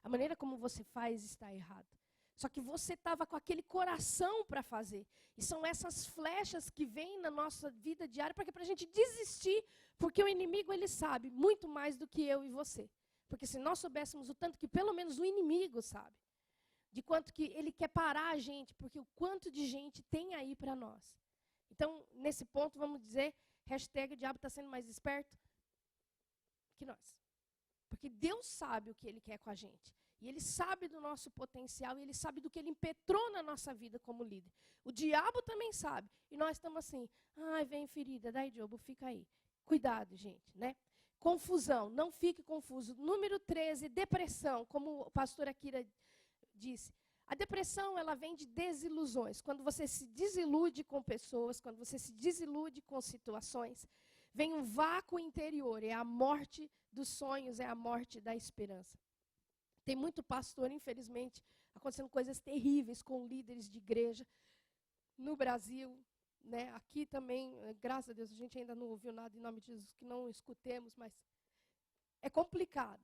A maneira como você faz está errada. Só que você estava com aquele coração para fazer. E são essas flechas que vêm na nossa vida diária para a gente desistir. Porque o inimigo, ele sabe muito mais do que eu e você. Porque se nós soubéssemos o tanto que pelo menos o inimigo sabe. De quanto que ele quer parar a gente. Porque o quanto de gente tem aí para nós. Então, nesse ponto, vamos dizer, hashtag o diabo está sendo mais esperto que nós. Porque Deus sabe o que Ele quer com a gente. E Ele sabe do nosso potencial, e Ele sabe do que Ele impetrou na nossa vida como líder. O diabo também sabe. E nós estamos assim, ai, vem ferida, daí Diogo, fica aí. Cuidado, gente, né? Confusão, não fique confuso. Número 13, depressão, como o pastor Akira disse. A depressão, ela vem de desilusões. Quando você se desilude com pessoas, quando você se desilude com situações, vem um vácuo interior, é a morte dos sonhos, é a morte da esperança. Tem muito pastor, infelizmente, acontecendo coisas terríveis com líderes de igreja no Brasil, né? Aqui também, graças a Deus, a gente ainda não ouviu nada em nome de Jesus, que não escutemos, mas é complicado.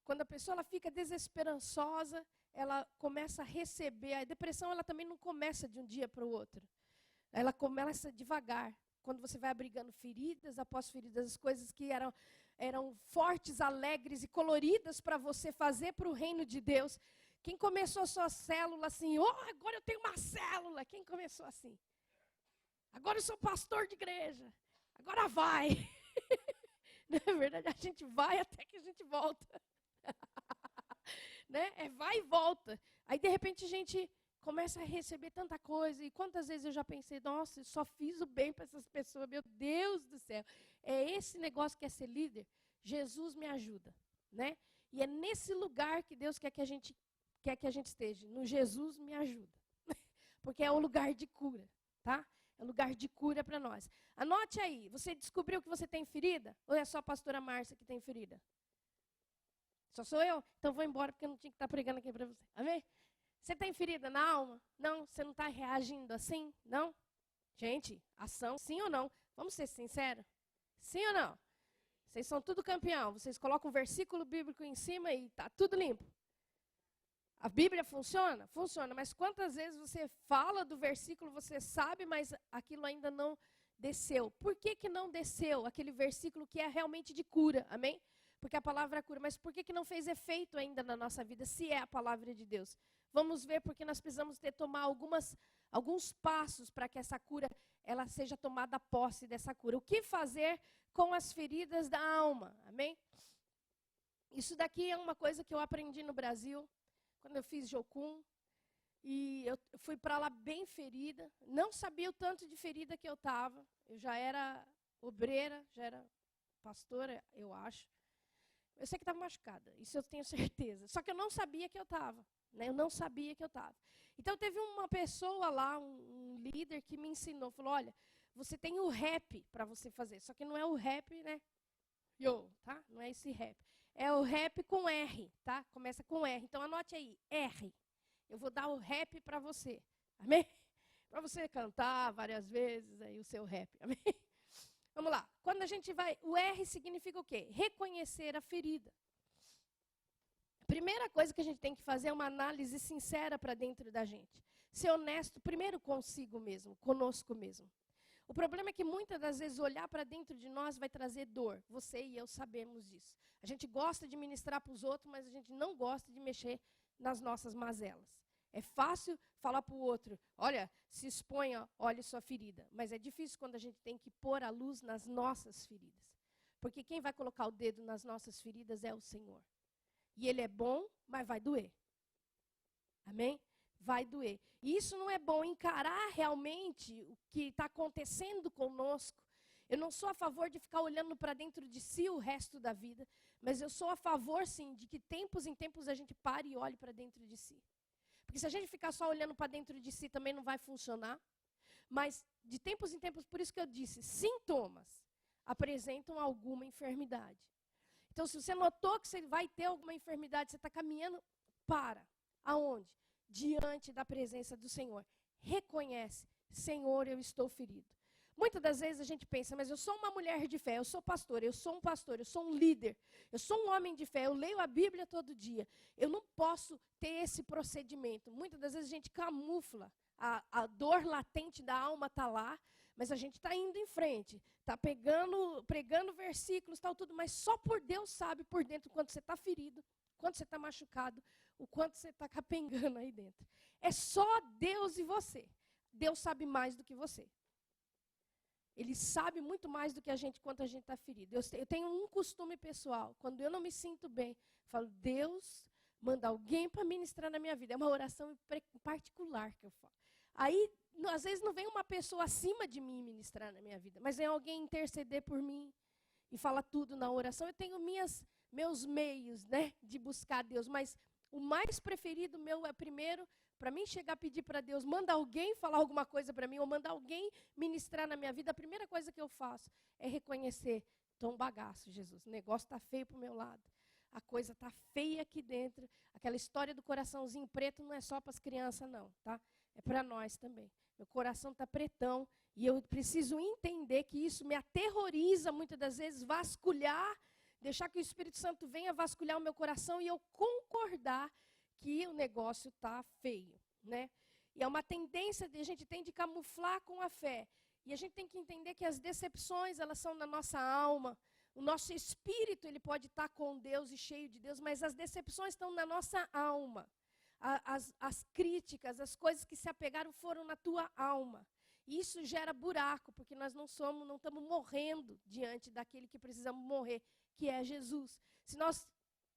Quando a pessoa ela fica desesperançosa, ela começa a receber. A depressão ela também não começa de um dia para o outro. Ela começa devagar. Quando você vai abrigando feridas após feridas, as coisas que eram fortes, alegres e coloridas para você fazer para o reino de Deus. Quem começou a sua célula assim, agora eu tenho uma célula. Quem começou assim? Agora eu sou pastor de igreja. Agora vai. Na verdade, a gente vai até que a gente volta. Né? Vai e volta. Aí, de repente, a gente começa a receber tanta coisa. E quantas vezes eu já pensei, nossa, eu só fiz o bem para essas pessoas. Meu Deus do céu. É esse negócio que é ser líder. Jesus me ajuda. Né? E é nesse lugar que Deus quer que a gente esteja. No Jesus me ajuda. Porque é o lugar de cura. Tá? É um lugar de cura para nós. Anote aí. Você descobriu que você tem ferida? Ou é só a pastora Márcia que tem ferida? Só sou eu? Então vou embora porque eu não tinha que estar pregando aqui para você. Amém? Você tem ferida na alma? Não? Você não está reagindo assim? Não? Gente, ação, sim ou não? Vamos ser sinceros? Sim ou não? Vocês são tudo campeão. Vocês colocam um versículo bíblico em cima e está tudo limpo. A Bíblia funciona? Funciona. Mas quantas vezes você fala do versículo, você sabe, mas aquilo ainda não desceu? Por que não desceu aquele versículo que é realmente de cura? Amém? Porque a palavra cura. Mas por que não fez efeito ainda na nossa vida, se é a palavra de Deus? Vamos ver, porque nós precisamos tomar alguns passos para que essa cura ela seja tomada posse dessa cura. O que fazer com as feridas da alma? Amém? Isso daqui é uma coisa que eu aprendi no Brasil, quando eu fiz Jocum. E eu fui para lá bem ferida. Não sabia o tanto de ferida que eu estava. Eu já era obreira, já era pastora, eu acho. Eu sei que estava machucada, isso eu tenho certeza. Só que eu não sabia que eu estava. Né? Eu não sabia que eu estava. Então, teve uma pessoa lá, um líder, que me ensinou. Falou, olha, você tem o rap para você fazer. Só que não é o rap, né? Tá? Não é esse rap. É o rap com R, tá? Começa com R. Então, anote aí, R. Eu vou dar o rap para você. Amém? Para você cantar várias vezes aí o seu rap. Amém? Vamos lá. Quando a gente vai... O R significa o quê? Reconhecer a ferida. A primeira coisa que a gente tem que fazer é uma análise sincera para dentro da gente. Ser honesto primeiro consigo mesmo, conosco mesmo. O problema é que muitas das vezes olhar para dentro de nós vai trazer dor. Você e eu sabemos disso. A gente gosta de ministrar para os outros, mas a gente não gosta de mexer nas nossas mazelas. É fácil falar para o outro, olha, se exponha, olhe sua ferida. Mas é difícil quando a gente tem que pôr a luz nas nossas feridas. Porque quem vai colocar o dedo nas nossas feridas é o Senhor. E ele é bom, mas vai doer. Amém? Vai doer. E isso não é bom, encarar realmente o que está acontecendo conosco. Eu não sou a favor de ficar olhando para dentro de si o resto da vida, mas eu sou a favor, sim, de que tempos em tempos a gente pare e olhe para dentro de si. Porque se a gente ficar só olhando para dentro de si também não vai funcionar. Mas de tempos em tempos, por isso que eu disse, sintomas apresentam alguma enfermidade. Então, se você notou que você vai ter alguma enfermidade, você está caminhando, para. Aonde? Diante da presença do Senhor. Reconhece, Senhor, eu estou ferido. Muitas das vezes a gente pensa, mas eu sou uma mulher de fé, eu sou pastor, eu sou um pastor, eu sou um líder, eu sou um homem de fé, eu leio a Bíblia todo dia. Eu não posso ter esse procedimento. Muitas das vezes a gente camufla. A dor latente da alma está lá, mas a gente está indo em frente, está pregando versículos, tal, tudo, mas só por Deus sabe por dentro quanto você está ferido, quanto você está machucado, o quanto você está capengando aí dentro. É só Deus e você. Deus sabe mais do que você. Ele sabe muito mais do que a gente quanto a gente está ferido. Eu tenho um costume pessoal, quando eu não me sinto bem, eu falo, Deus, manda alguém para ministrar na minha vida. É uma oração particular que eu falo. Aí, às vezes, não vem uma pessoa acima de mim ministrar na minha vida, mas vem alguém interceder por mim e fala tudo na oração. Eu tenho meus meios, né, de buscar Deus, mas o mais preferido meu é, primeiro, para mim chegar a pedir para Deus, manda alguém falar alguma coisa para mim, ou manda alguém ministrar na minha vida, a primeira coisa que eu faço é reconhecer, estou um bagaço, Jesus, o negócio está feio para o meu lado. A coisa está feia aqui dentro. Aquela história do coraçãozinho preto não é só para as crianças, não, tá? É para nós também. Meu coração está pretão e eu preciso entender que isso me aterroriza muitas das vezes, vasculhar, deixar que o Espírito Santo venha vasculhar o meu coração e eu concordar que o negócio está feio, né? E é uma tendência que a gente tem de camuflar com a fé. E a gente tem que entender que as decepções, elas são na nossa alma. O nosso espírito, ele pode estar com Deus e cheio de Deus, mas as decepções estão na nossa alma. As críticas, as coisas que se apegaram foram na tua alma. E isso gera buraco, porque nós não estamos morrendo diante daquele que precisamos morrer, que é Jesus. Se nós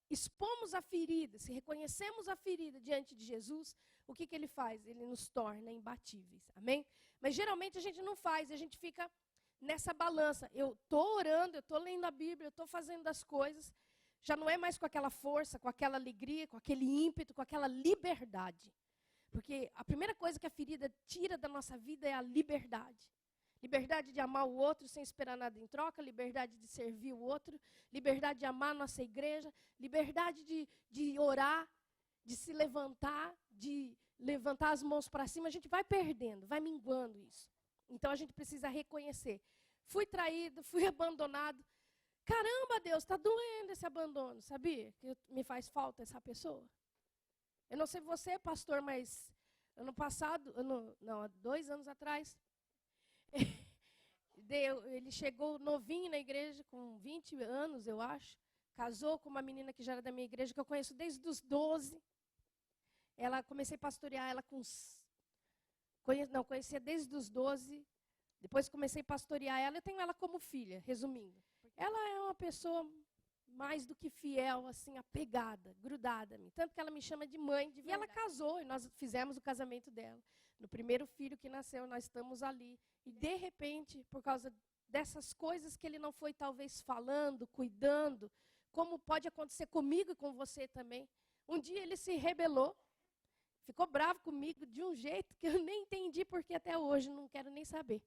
expomos a ferida, se reconhecemos a ferida diante de Jesus, o que ele faz? Ele nos torna imbatíveis. Amém? Mas geralmente a gente não faz, a gente fica nessa balança. Eu estou orando, eu estou lendo a Bíblia, eu estou fazendo as coisas. Já não é mais com aquela força, com aquela alegria, com aquele ímpeto, com aquela liberdade. Porque a primeira coisa que a ferida tira da nossa vida é a liberdade. Liberdade de amar o outro sem esperar nada em troca, liberdade de servir o outro, liberdade de amar a nossa igreja, liberdade de orar, de se levantar, de levantar as mãos para cima. A gente vai perdendo, vai minguando isso. Então a gente precisa reconhecer. Fui traído, fui abandonado. Caramba, Deus, está doendo esse abandono, sabia? Que me faz falta essa pessoa. Eu não sei você, pastor, mas ano passado, há 2 anos atrás, ele chegou novinho na igreja, com 20 anos, eu acho. Casou com uma menina que já era da minha igreja, que eu conheço desde os 12. Comecei a pastorear ela conhecia desde os 12. Depois comecei a pastorear ela. Eu tenho ela como filha, resumindo. Ela é uma pessoa mais do que fiel, assim, apegada, grudada a mim. Tanto que ela me chama de mãe de verdade. E ela casou, e nós fizemos o casamento dela. No primeiro filho que nasceu, nós estamos ali. E, de repente, por causa dessas coisas que ele não foi, talvez, falando, cuidando, como pode acontecer comigo e com você também, um dia ele se rebelou, ficou bravo comigo de um jeito que eu nem entendi, porque até hoje não quero nem saber.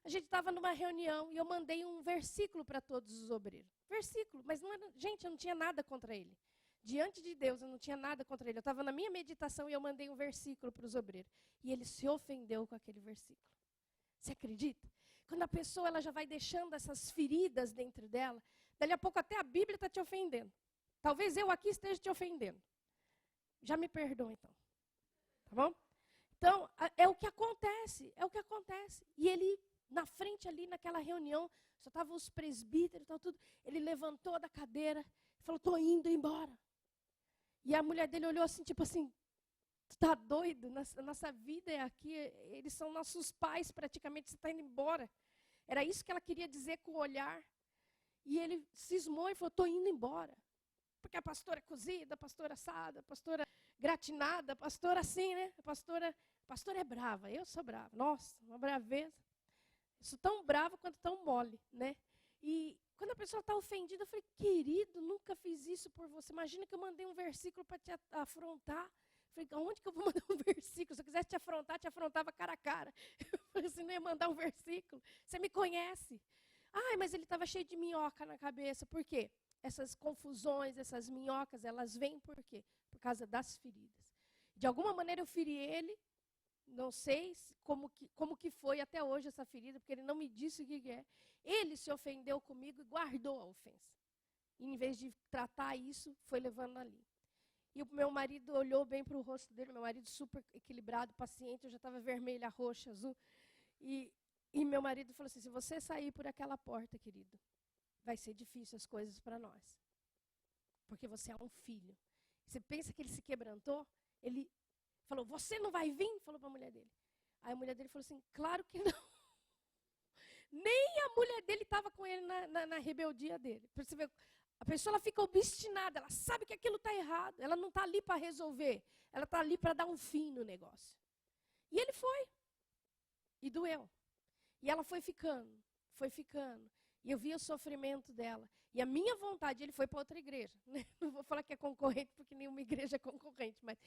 A gente estava numa reunião e eu mandei um versículo para todos os obreiros. Versículo, mas não era, gente, eu não tinha nada contra ele. Diante de Deus, eu não tinha nada contra ele. Eu estava na minha meditação e eu mandei um versículo para os obreiros. E ele se ofendeu com aquele versículo. Você acredita? Quando a pessoa ela já vai deixando essas feridas dentro dela, dali a pouco até a Bíblia está te ofendendo. Talvez eu aqui esteja te ofendendo. Já me perdoa, então. Tá bom? Então, é o que acontece, é o que acontece. E ele, na frente ali, naquela reunião, só estavam os presbíteros, tudo. Ele levantou da cadeira e falou, estou indo embora. E a mulher dele olhou assim, tipo assim, tu tá doido? Nossa vida é aqui, eles são nossos pais praticamente, você está indo embora. Era isso que ela queria dizer com o olhar. E ele cismou e falou, estou indo embora. Porque a pastora é cozida, a pastora assada, a pastora gratinada, a pastora assim, né? A pastora é brava, eu sou brava. Nossa, uma braveza. Eu sou tão brava quanto tão mole, né? E quando a pessoa está ofendida, eu falei, querido, nunca fiz isso por você. Imagina que eu mandei um versículo para te afrontar. Eu falei, onde que eu vou mandar um versículo? Se eu quisesse te afrontava cara a cara. Eu falei assim, não ia mandar um versículo. Você me conhece. Ai, mas ele estava cheio de minhoca na cabeça. Por quê? Essas confusões, essas minhocas, elas vêm por quê? Por causa das feridas. De alguma maneira eu feri ele, não sei como que foi até hoje essa ferida, porque ele não me disse o que é. Ele se ofendeu comigo e guardou a ofensa. E em vez de tratar isso, foi levando ali. E o meu marido olhou bem para o rosto dele, meu marido super equilibrado, paciente, eu já estava vermelha, roxa, azul. E meu marido falou assim, se você sair por aquela porta, querido, vai ser difícil as coisas para nós. Porque você é um filho. Você pensa que ele se quebrantou? Ele falou, você não vai vir? Falou para a mulher dele. Aí a mulher dele falou assim, claro que não. Nem a mulher dele estava com ele na rebeldia dele. Você vê, a pessoa ela fica obstinada, ela sabe que aquilo está errado. Ela não está ali para resolver. Ela está ali para dar um fim no negócio. E ele foi. E doeu. E ela foi ficando. E eu vi o sofrimento dela. E a minha vontade, ele foi para outra igreja. Né? Não vou falar que é concorrente, porque nenhuma igreja é concorrente. Mas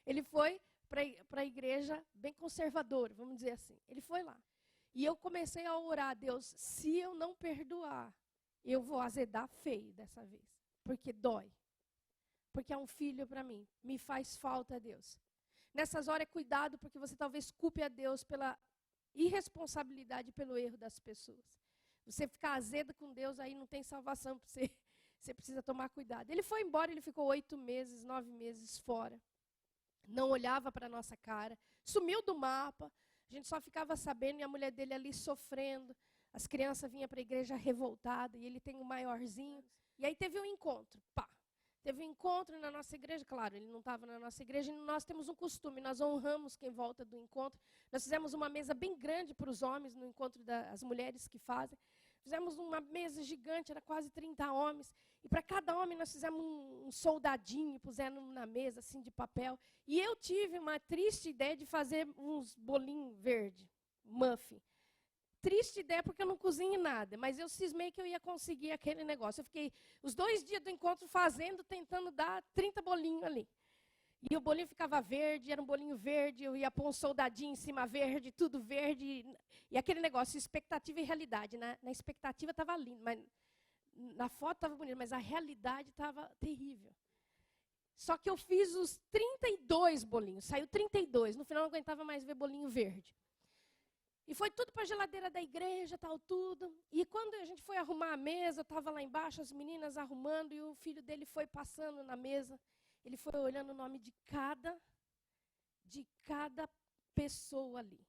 ele foi para a igreja bem conservadora, vamos dizer assim. Ele foi lá. E eu comecei a orar a Deus, se eu não perdoar, eu vou azedar feio dessa vez. Porque dói. Porque é um filho para mim. Me faz falta a Deus. Nessas horas é cuidado, porque você talvez culpe a Deus pela irresponsabilidade, pelo erro das pessoas. Você ficar azedo com Deus, aí não tem salvação para você. Você precisa tomar cuidado. Ele foi embora, ele ficou 8 meses, 9 meses fora. Não olhava para a nossa cara. Sumiu do mapa. A gente só ficava sabendo e a mulher dele ali sofrendo. As crianças vinham para a igreja revoltadas e ele tem um maiorzinho. E aí teve um encontro. Pá. Teve um encontro na nossa igreja. Claro, ele não estava na nossa igreja. E nós temos um costume, nós honramos quem volta do encontro. Nós fizemos uma mesa bem grande para os homens no encontro das mulheres que fazem. Fizemos uma mesa gigante, era quase 30 homens. E para cada homem nós fizemos um soldadinho, pusemos na mesa, assim, de papel. E eu tive uma triste ideia de fazer uns bolinhos verdes, muffin. Triste ideia porque eu não cozinho nada, mas eu cismei que eu ia conseguir aquele negócio. Eu fiquei os 2 dias do encontro fazendo, tentando dar 30 bolinhos ali. E o bolinho ficava verde, era um bolinho verde, eu ia pôr um soldadinho em cima verde, tudo verde. E aquele negócio, expectativa e realidade. Na expectativa estava lindo, mas na foto estava bonito, mas a realidade estava terrível. Só que eu fiz os 32 bolinhos, saiu 32. No final não aguentava mais ver bolinho verde. E foi tudo para a geladeira da igreja, tal, tudo. E quando a gente foi arrumar a mesa, eu estava lá embaixo, as meninas arrumando, e o filho dele foi passando na mesa. Ele foi olhando o nome de cada pessoa ali.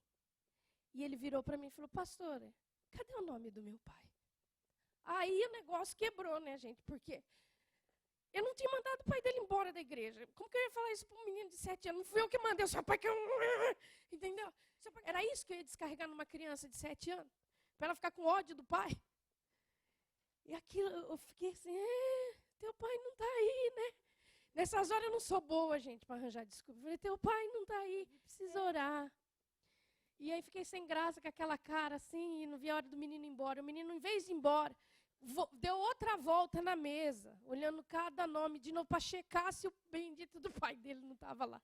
E ele virou para mim e falou, pastora, cadê o nome do meu pai? Aí o negócio quebrou, né, gente? Porque eu não tinha mandado o pai dele embora da igreja. Como que eu ia falar isso para um menino de 7 anos? Não fui eu que mandei, o seu pai que eu... Entendeu? Era isso que eu ia descarregar numa criança de 7 anos? Para ela ficar com ódio do pai? E aquilo, eu fiquei assim, teu pai não está aí, né? Nessas horas eu não sou boa, gente, para arranjar desculpa. Eu falei, teu pai não está aí, precisa orar. E aí fiquei sem graça com aquela cara assim, e não vi a hora do menino ir embora. O menino, em vez de ir embora, deu outra volta na mesa, olhando cada nome de novo para checar se o bendito do pai dele não estava lá.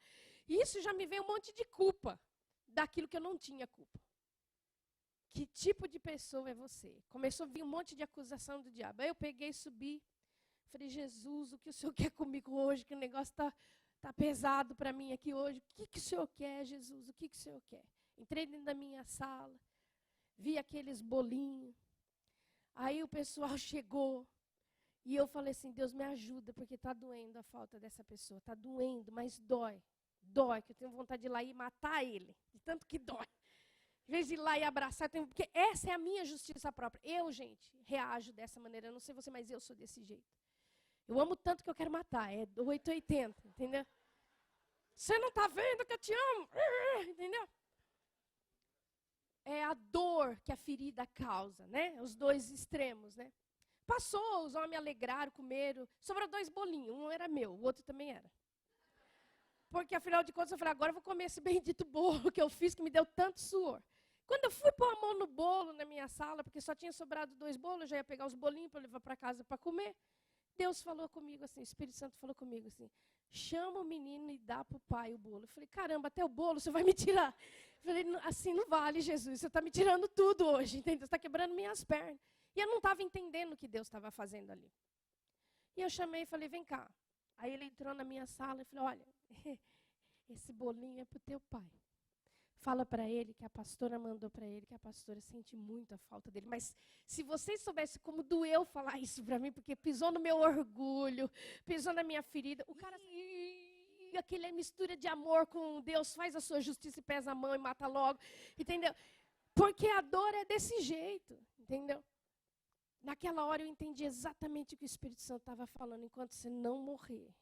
E isso já me veio um monte de culpa daquilo que eu não tinha culpa. Que tipo de pessoa é você? Começou a vir um monte de acusação do diabo. Aí eu peguei e subi. Falei, Jesus, o que o Senhor quer comigo hoje? Que o negócio tá pesado para mim aqui hoje. O que o Senhor quer, Jesus? O que o Senhor quer? Entrei dentro da minha sala, vi aqueles bolinhos. Aí o pessoal chegou. E eu falei assim, Deus me ajuda, porque está doendo a falta dessa pessoa. Está doendo, mas dói. Dói, que eu tenho vontade de ir lá e matar ele. De tanto que dói. Em vez de ir lá e abraçar, porque essa é a minha justiça própria. Eu, gente, reajo dessa maneira. Eu não sei você, mas eu sou desse jeito. Eu amo tanto que eu quero matar. É 880, entendeu? Você não está vendo que eu te amo? Entendeu? É a dor que a ferida causa, né? Os dois extremos, né? Passou, os homens alegraram, comeram. Sobrou 2 bolinhos, um era meu, o outro também era. Porque, afinal de contas, eu falei, agora eu vou comer esse bendito bolo que eu fiz, que me deu tanto suor. Quando eu fui pôr a mão no bolo na minha sala, porque só tinha sobrado 2 bolos, eu já ia pegar os bolinhos para levar para casa para comer, Deus falou comigo assim, o Espírito Santo falou comigo assim, chama o menino e dá para o pai o bolo. Eu falei, caramba, até o bolo você vai me tirar. Eu falei, assim não vale, Jesus, você está me tirando tudo hoje, entendeu? Você está quebrando minhas pernas. E eu não estava entendendo o que Deus estava fazendo ali. E eu chamei e falei, vem cá. Aí ele entrou na minha sala e falou, olha, esse bolinho é para o teu pai. Fala para ele que a pastora mandou para ele, que a pastora sente muito a falta dele. Mas se vocês soubessem como doeu falar isso para mim, porque pisou no meu orgulho, pisou na minha ferida, o cara... aquela mistura de amor com Deus, faz a sua justiça e pesa a mão e mata logo, entendeu? Porque a dor é desse jeito, entendeu? Naquela hora eu entendi exatamente o que o Espírito Santo estava falando. Enquanto você não morrer,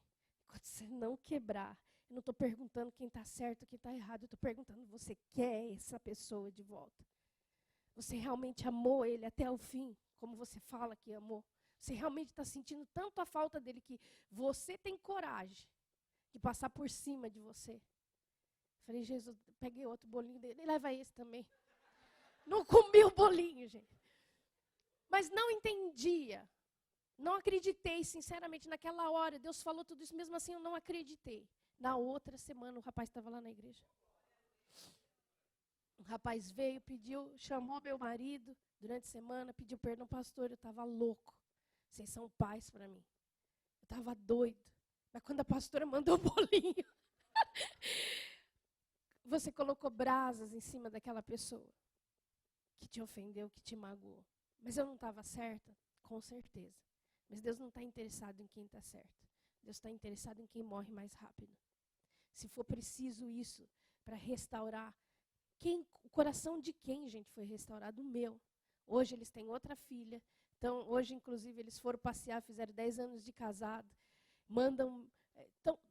enquanto você não quebrar, eu não estou perguntando quem está certo, quem está errado. Eu estou perguntando, você quer essa pessoa de volta? Você realmente amou ele até o fim, como você fala que amou? Você realmente está sentindo tanto a falta dele que você tem coragem de passar por cima de você? Falei, Jesus, peguei outro bolinho dele, leva esse também. Não comi o bolinho, gente. Mas não entendia. Não acreditei, sinceramente, naquela hora. Deus falou tudo isso, mesmo assim eu não acreditei. Na outra semana, o rapaz estava lá na igreja. O rapaz veio, pediu, chamou meu marido durante a semana, pediu perdão, pastor, eu estava louco. Vocês são pais para mim. Eu estava doido. Mas quando a pastora mandou o bolinho, você colocou brasas em cima daquela pessoa que te ofendeu, que te magoou. Mas eu não estava certa? Com certeza. Mas Deus não está interessado em quem está certo. Deus está interessado em quem morre mais rápido. Se for preciso isso para restaurar, o coração de quem, gente, foi restaurado? O meu. Hoje eles têm outra filha. Então, hoje, inclusive, eles foram passear, fizeram 10 anos de casado. Então,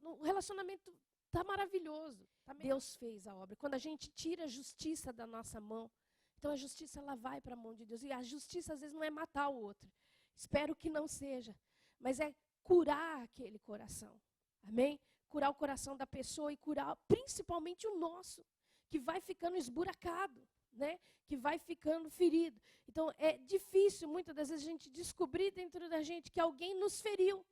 o relacionamento está maravilhoso. Deus fez a obra. Quando a gente tira a justiça da nossa mão, então a justiça ela vai para a mão de Deus. E a justiça, às vezes, não é matar o outro. Espero que não seja. Mas é curar aquele coração. Amém? Curar o coração da pessoa e curar principalmente o nosso, que vai ficando esburacado, né? Que vai ficando ferido. Então, é difícil, muitas das vezes, a gente descobrir dentro da gente que alguém nos feriu.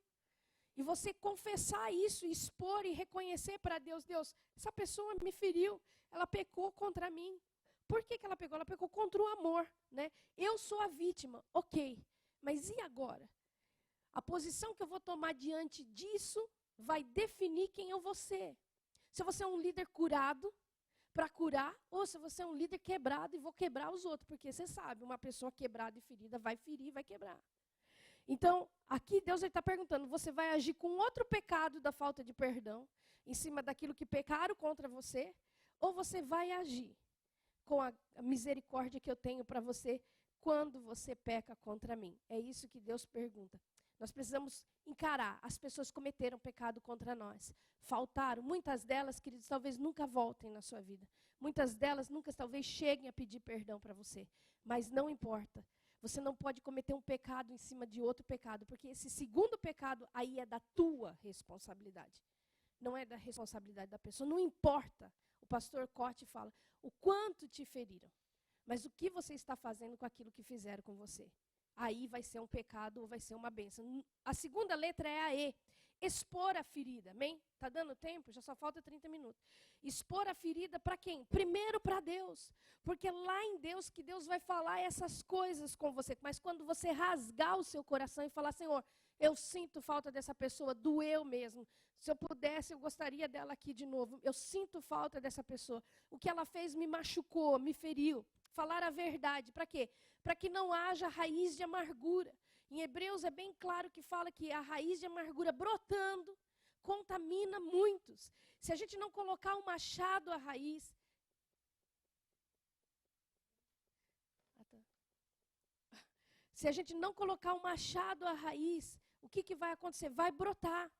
E você confessar isso, expor e reconhecer para Deus, Deus, essa pessoa me feriu, ela pecou contra mim. Por que ela pecou? Ela pecou contra o amor, né? Eu sou a vítima, ok. Mas e agora? A posição que eu vou tomar diante disso vai definir quem eu vou ser. Se você é um líder curado para curar, ou se você é um líder quebrado e vou quebrar os outros. Porque você sabe, uma pessoa quebrada e ferida vai ferir, vai quebrar. Então, aqui Deus está perguntando, você vai agir com outro pecado da falta de perdão, em cima daquilo que pecaram contra você, ou você vai agir com a misericórdia que eu tenho para você quando você peca contra mim? É isso que Deus pergunta. Nós precisamos encarar. As pessoas cometeram pecado contra nós. Faltaram. Muitas delas, queridos, talvez nunca voltem na sua vida. Muitas delas nunca, talvez, cheguem a pedir perdão para você. Mas não importa. Você não pode cometer um pecado em cima de outro pecado, porque esse segundo pecado aí é da tua responsabilidade. Não é da responsabilidade da pessoa. Não importa. O pastor Cote fala, o quanto te feriram. Mas o que você está fazendo com aquilo que fizeram com você? Aí vai ser um pecado ou vai ser uma bênção. A segunda letra é a E. Expor a ferida, amém? Está dando tempo? Já só falta 30 minutos. Expor a ferida para quem? Primeiro para Deus. Porque é lá em Deus que Deus vai falar essas coisas com você. Mas quando você rasgar o seu coração e falar, Senhor, eu sinto falta dessa pessoa, doeu mesmo. Se eu pudesse, eu gostaria dela aqui de novo. Eu sinto falta dessa pessoa. O que ela fez me machucou, me feriu. Falar a verdade, para quê? Para que não haja raiz de amargura. Em Hebreus é bem claro que fala que a raiz de amargura brotando contamina muitos. Se a gente não colocar o machado à raiz... Se a gente não colocar o machado à raiz, o que vai acontecer? Vai brotar.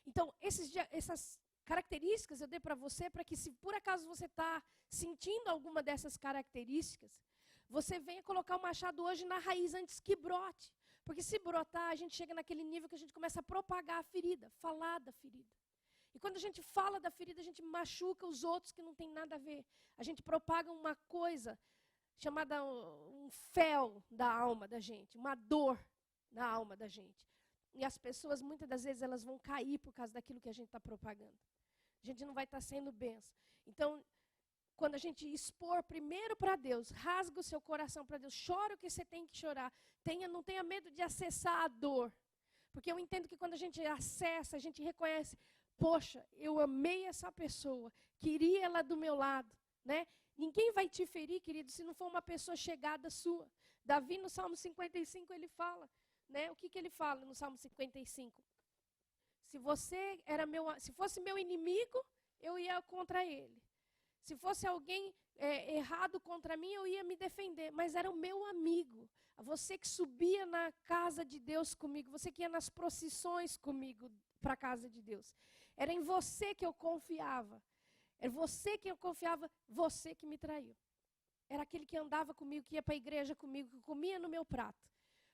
Então, essas características eu dei para você, para que se por acaso você está sentindo alguma dessas características, você venha colocar o machado hoje na raiz antes que brote. Porque se brotar, a gente chega naquele nível que a gente começa a propagar a ferida, falar da ferida. E quando a gente fala da ferida, a gente machuca os outros que não tem nada a ver. A gente propaga uma coisa chamada um fel da alma da gente, uma dor na alma da gente. E as pessoas, muitas das vezes, elas vão cair por causa daquilo que a gente está propagando. A gente não vai estar sendo benção. Então, quando a gente expor primeiro para Deus, rasga o seu coração para Deus, chora o que você tem que chorar. Não tenha medo de acessar a dor. Porque eu entendo que quando a gente acessa, a gente reconhece, poxa, eu amei essa pessoa, queria ela do meu lado, né? Ninguém vai te ferir, querido, se não for uma pessoa chegada sua. Davi, no Salmo 55, ele fala, né? O que ele fala no Salmo 55? Se fosse meu inimigo, eu ia contra ele. Se fosse alguém errado contra mim, eu ia me defender. Mas era o meu amigo. Você que subia na casa de Deus comigo. Você que ia nas procissões comigo para a casa de Deus. Era em você que eu confiava. Era você que eu confiava, você que me traiu. Era aquele que andava comigo, que ia para a igreja comigo, que comia no meu prato.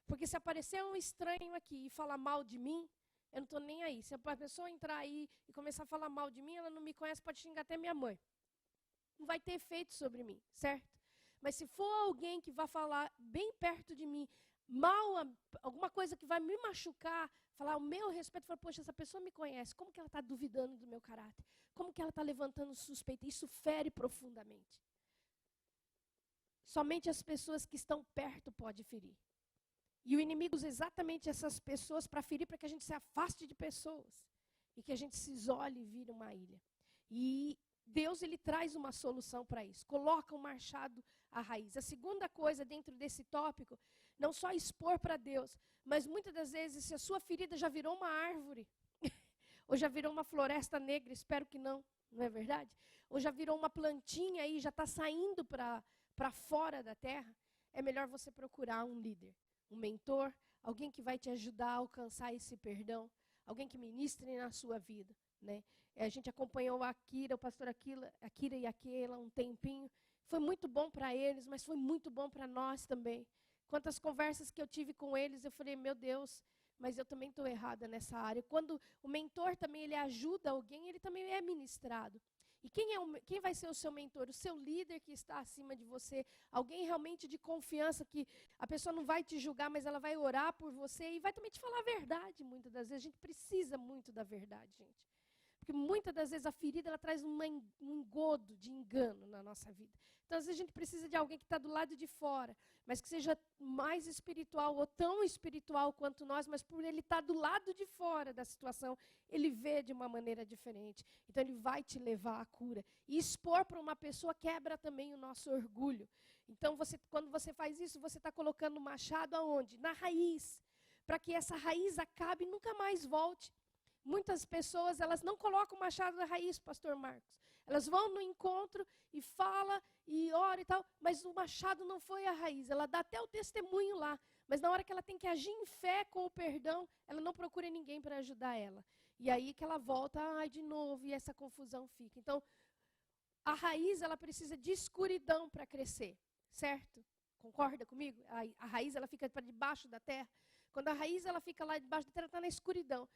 Porque se aparecer um estranho aqui e falar mal de mim, eu não estou nem aí. Se a pessoa entrar aí e começar a falar mal de mim, ela não me conhece, pode xingar até minha mãe. Não vai ter efeito sobre mim, certo? Mas se for alguém que vai falar bem perto de mim, mal, alguma coisa que vai me machucar, falar o meu respeito, falar, poxa, essa pessoa me conhece, como que ela está duvidando do meu caráter? Como que ela está levantando suspeita? Isso fere profundamente. Somente as pessoas que estão perto podem ferir. E o inimigo usa exatamente essas pessoas para ferir, para que a gente se afaste de pessoas. E que a gente se isole e vire uma ilha. E Deus, ele traz uma solução para isso. Coloca um machado à raiz. A segunda coisa dentro desse tópico, não só expor para Deus, mas muitas das vezes, se a sua ferida já virou uma árvore, ou já virou uma floresta negra, espero que não é verdade? Ou já virou uma plantinha e já está saindo para fora da terra, é melhor você procurar um líder, um mentor, alguém que vai te ajudar a alcançar esse perdão, alguém que ministre na sua vida. Né? A gente acompanhou o pastor Akira e a Keila um tempinho. Foi muito bom para eles, mas foi muito bom para nós também. Quantas conversas que eu tive com eles, eu falei, meu Deus, mas eu também estou errada nessa área. Quando o mentor também ele ajuda alguém, ele também é ministrado. E quem vai ser o seu mentor? O seu líder que está acima de você. Alguém realmente de confiança, que a pessoa não vai te julgar, mas ela vai orar por você e vai também te falar a verdade, muitas das vezes. A gente precisa muito da verdade, gente. Porque muitas das vezes a ferida ela traz um engodo de engano na nossa vida. Então, às vezes a gente precisa de alguém que está do lado de fora, mas que seja mais espiritual ou tão espiritual quanto nós, mas por ele estar do lado de fora da situação, ele vê de uma maneira diferente. Então, ele vai te levar à cura. E expor para uma pessoa quebra também o nosso orgulho. Então, quando você faz isso, você está colocando o machado aonde? Na raiz. Para que essa raiz acabe e nunca mais volte. Muitas pessoas, elas não colocam o machado na raiz, pastor Marcos. Elas vão no encontro e falam e oram e tal, mas o machado não foi a raiz. Ela dá até o testemunho lá, mas na hora que ela tem que agir em fé com o perdão, ela não procura ninguém para ajudar ela. E aí que ela volta de novo e essa confusão fica. Então, a raiz, ela precisa de escuridão para crescer, certo? Concorda comigo? A raiz, ela fica para debaixo da terra. Quando a raiz ela fica lá debaixo da terra, está na escuridão.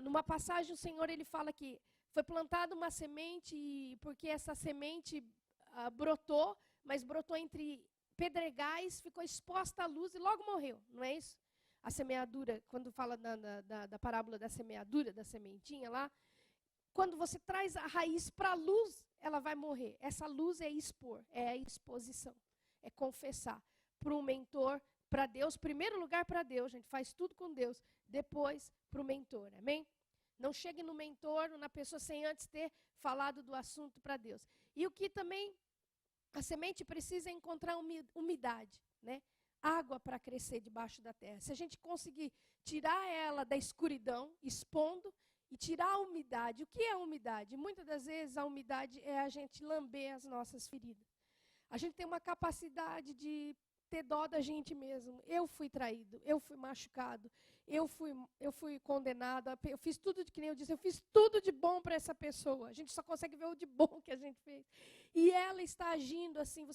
Numa passagem, o Senhor ele fala que foi plantada uma semente, porque essa semente brotou, mas brotou entre pedregais, ficou exposta à luz e logo morreu, não é isso? A semeadura, quando fala da parábola da semeadura, da sementinha lá, quando você traz a raiz para a luz, ela vai morrer. Essa luz é expor, é a exposição, é confessar para o mentor, para Deus, primeiro lugar para Deus, a gente faz tudo com Deus, depois para o mentor, amém? Não chegue no mentor, na pessoa, sem antes ter falado do assunto para Deus. E o que também a semente precisa é encontrar umidade, né? Água para crescer debaixo da terra. Se a gente conseguir tirar ela da escuridão, expondo, e tirar a umidade. O que é a umidade? Muitas das vezes a umidade é a gente lamber as nossas feridas. A gente tem uma capacidade de ter dó da gente mesmo. Eu fui traído, eu fui machucado, eu fui condenado, eu fiz tudo de que nem eu disse, eu fiz tudo de bom para essa pessoa. A gente só consegue ver o de bom que a gente fez. E ela está agindo assim,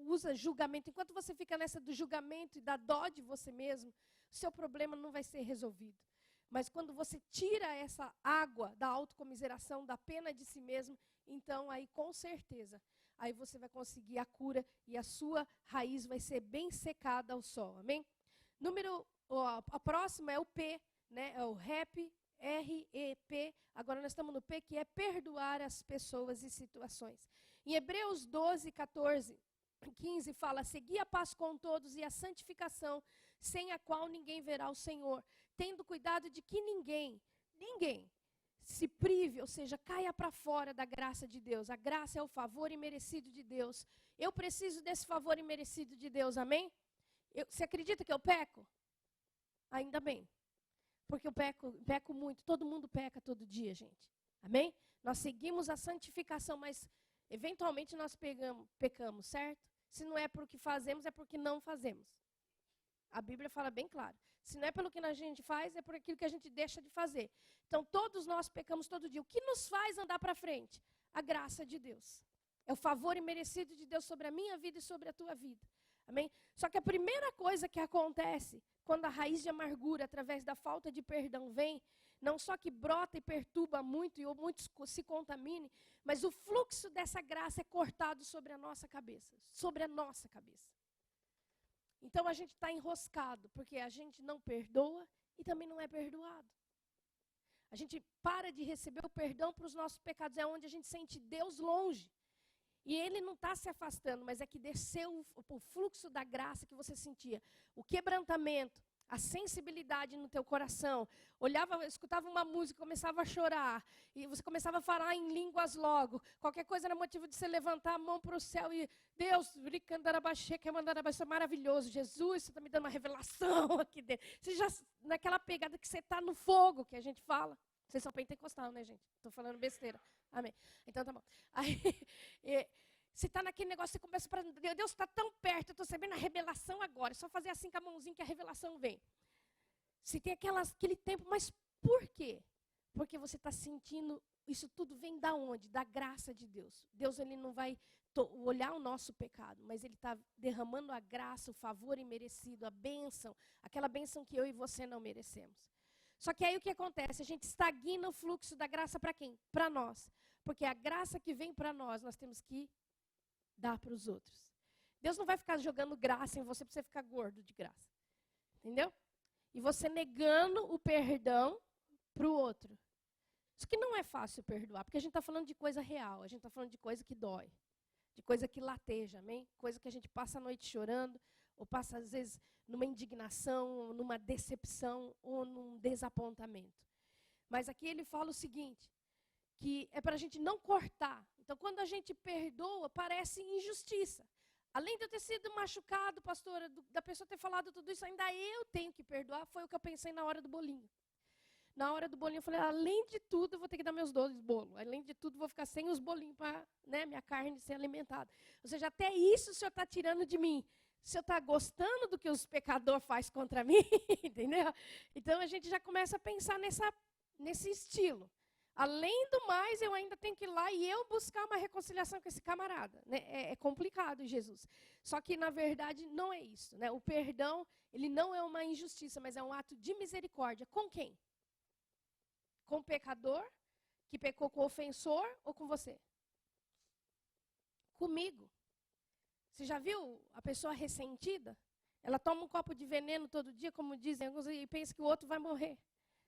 usa julgamento, enquanto você fica nessa do julgamento e da dó de você mesmo, o seu problema não vai ser resolvido. Mas quando você tira essa água da autocomiseração, da pena de si mesmo, então aí com certeza, aí você vai conseguir a cura e a sua raiz vai ser bem secada ao sol, amém? A próxima é o P, né? É o REP, R-E-P, agora nós estamos no P, que é perdoar as pessoas e situações. Em Hebreus 12, 14, 15 fala, segui a paz com todos e a santificação, sem a qual ninguém verá o Senhor, tendo cuidado de que ninguém se prive, ou seja, caia para fora da graça de Deus. A graça é o favor imerecido de Deus. Eu preciso desse favor imerecido de Deus, amém? Você acredita que eu peco? Ainda bem. Porque eu peco muito, todo mundo peca todo dia, gente. Amém? Nós seguimos a santificação, mas eventualmente nós pecamos, certo? Se não é porque fazemos, é porque não fazemos. A Bíblia fala bem claro. Se não é pelo que a gente faz, é por aquilo que a gente deixa de fazer. Então, todos nós pecamos todo dia. O que nos faz andar para frente? A graça de Deus. É o favor imerecido de Deus sobre a minha vida e sobre a tua vida. Amém? Só que a primeira coisa que acontece quando a raiz de amargura, através da falta de perdão, vem, não só que brota e perturba muito, e muitos se contamine, mas o fluxo dessa graça é cortado sobre a nossa cabeça. Sobre a nossa cabeça. Então a gente está enroscado, porque a gente não perdoa e também não é perdoado. A gente para de receber o perdão para os nossos pecados, é onde a gente sente Deus longe. E Ele não está se afastando, mas é que desceu o fluxo da graça que você sentia. O quebrantamento, a sensibilidade no teu coração. Escutava uma música, começava a chorar. E você começava a falar em línguas logo. Qualquer coisa era motivo de você levantar a mão para o céu e Deus, é maravilhoso. Jesus, você está me dando uma revelação aqui dentro. Você já, naquela pegada que você está no fogo, que a gente fala. Vocês são pentecostal, né, gente? Estou falando besteira. Amém. Então tá bom. Aí, você está naquele negócio, você começa para Deus está tão perto, eu estou sabendo a revelação agora. É só fazer assim com a mãozinha que a revelação vem. Você tem aquele tempo, mas por quê? Porque você está sentindo, isso tudo vem da onde? Da graça de Deus. Deus ele não vai olhar o nosso pecado, mas Ele está derramando a graça, o favor imerecido, a bênção, aquela bênção que eu e você não merecemos. Só que aí o que acontece? A gente estagna o fluxo da graça para quem? Para nós. Porque a graça que vem para nós temos que dar para os outros. Deus não vai ficar jogando graça em você para você ficar gordo de graça. Entendeu? E você negando o perdão para o outro. Isso que não é fácil perdoar, porque a gente está falando de coisa real, a gente está falando de coisa que dói, de coisa que lateja, amém? Coisa que a gente passa a noite chorando, ou passa às vezes numa indignação, numa decepção ou num desapontamento. Mas aqui ele fala o seguinte, que é para a gente não cortar. Então, quando a gente perdoa, parece injustiça. Além de eu ter sido machucado, pastora, da pessoa ter falado tudo isso, ainda eu tenho que perdoar. Foi o que eu pensei na hora do bolinho. Na hora do bolinho, eu falei, além de tudo, eu vou ter que dar meus 12 bolos. Além de tudo, vou ficar sem os bolinhos para minha carne ser alimentada. Ou seja, até isso o Senhor está tirando de mim. O Senhor está gostando do que os pecadores fazem contra mim, entendeu? Então, a gente já começa a pensar nesse estilo. Além do mais, eu ainda tenho que ir lá e eu buscar uma reconciliação com esse camarada. Né? É complicado, Jesus. Só que, na verdade, não é isso. Né? O perdão, ele não é uma injustiça, mas é um ato de misericórdia. Com quem? Com o pecador, que pecou com o ofensor, ou com você? Comigo. Você já viu a pessoa ressentida? Ela toma um copo de veneno todo dia, como dizem alguns, e pensa que o outro vai morrer.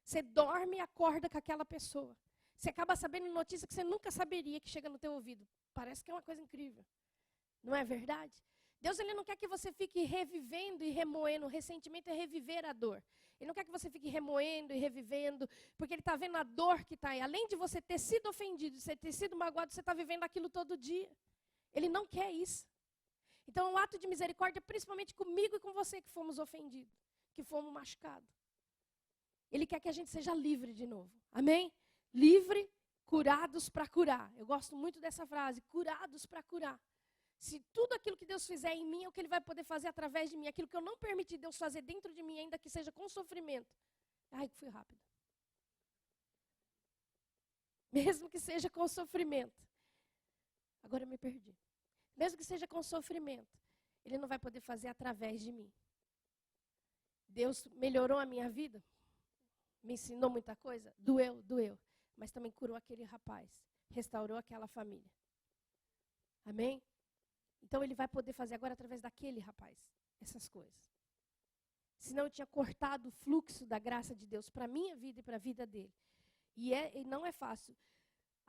Você dorme e acorda com aquela pessoa. Você acaba sabendo notícia que você nunca saberia que chega no teu ouvido. Parece que é uma coisa incrível. Não é verdade? Deus ele não quer que você fique revivendo e remoendo. O ressentimento é reviver a dor. Ele não quer que você fique remoendo e revivendo, porque Ele está vendo a dor que está aí. Além de você ter sido ofendido, de você ter sido magoado, você está vivendo aquilo todo dia. Ele não quer isso. Então, é um ato de misericórdia, principalmente comigo e com você que fomos ofendidos, que fomos machucados. Ele quer que a gente seja livre de novo. Amém? Livre, curados para curar. Eu gosto muito dessa frase, curados para curar. Se tudo aquilo que Deus fizer em mim é o que Ele vai poder fazer através de mim, aquilo que eu não permiti Deus fazer dentro de mim, ainda que seja com sofrimento. Ai, que fui rápido. Mesmo que seja com sofrimento. Agora eu me perdi. mesmo que seja com sofrimento, Ele não vai poder fazer através de mim. Deus melhorou a minha vida, me ensinou muita coisa, doeu, mas também curou aquele rapaz, restaurou aquela família. Amém? Então Ele vai poder fazer agora através daquele rapaz, essas coisas. Senão eu tinha cortado o fluxo da graça de Deus para a minha vida e para a vida dele. E não é fácil.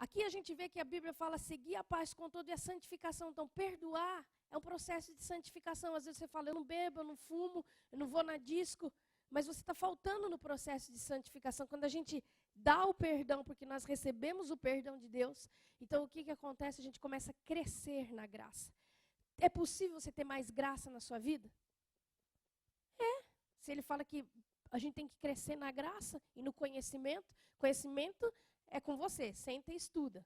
Aqui a gente vê que a Bíblia fala seguir a paz com todo e a santificação. Então, perdoar é um processo de santificação. Às vezes você fala, eu não bebo, eu não fumo, eu não vou na disco. Mas você está faltando no processo de santificação. Quando a gente dá o perdão, porque nós recebemos o perdão de Deus, então o que acontece? A gente começa a crescer na graça. É possível você ter mais graça na sua vida? É. Se ele fala que a gente tem que crescer na graça e no conhecimento, conhecimento é com você, senta e estuda.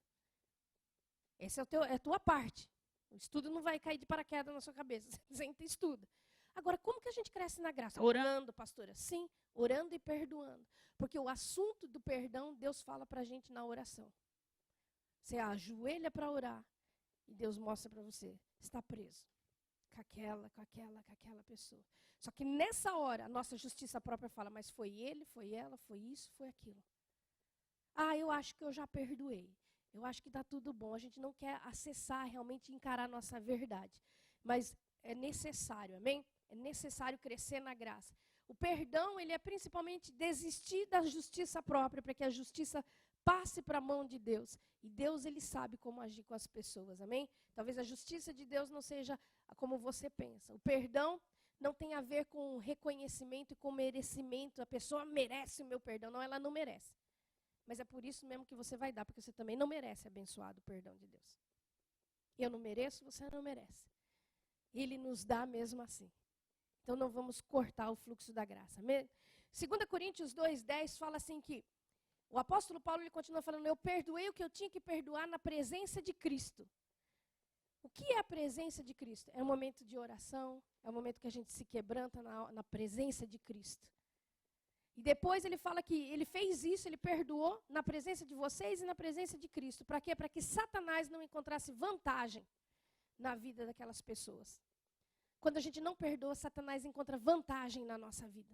Essa é a tua parte. O estudo não vai cair de paraquedas na sua cabeça. Senta e estuda. Agora, como que a gente cresce na graça? Orando, pastora. Sim, orando e perdoando. Porque o assunto do perdão, Deus fala pra gente na oração. Você ajoelha para orar e Deus mostra para você, está preso. Com aquela pessoa. Só que nessa hora, a nossa justiça própria fala, mas foi ele, foi ela, foi isso, foi aquilo. Eu acho que eu já perdoei. Eu acho que está tudo bom. A gente não quer acessar, realmente encarar a nossa verdade. Mas é necessário, amém? É necessário crescer na graça. O perdão, ele é principalmente desistir da justiça própria, para que a justiça passe para a mão de Deus. E Deus, ele sabe como agir com as pessoas, amém? Talvez a justiça de Deus não seja como você pensa. O perdão não tem a ver com reconhecimento e com merecimento. A pessoa merece o meu perdão. Não, ela não merece. Mas é por isso mesmo que você vai dar, porque você também não merece abençoado o perdão de Deus. Eu não mereço, você não merece. Ele nos dá mesmo assim. Então não vamos cortar o fluxo da graça. 2 Coríntios 2:10 fala assim que o apóstolo Paulo ele continua falando, eu perdoei o que eu tinha que perdoar na presença de Cristo. O que é a presença de Cristo? É um momento de oração, é um momento que a gente se quebranta na presença de Cristo. E depois ele fala que ele fez isso, ele perdoou na presença de vocês e na presença de Cristo. Para quê? Para que Satanás não encontrasse vantagem na vida daquelas pessoas. Quando a gente não perdoa, Satanás encontra vantagem na nossa vida.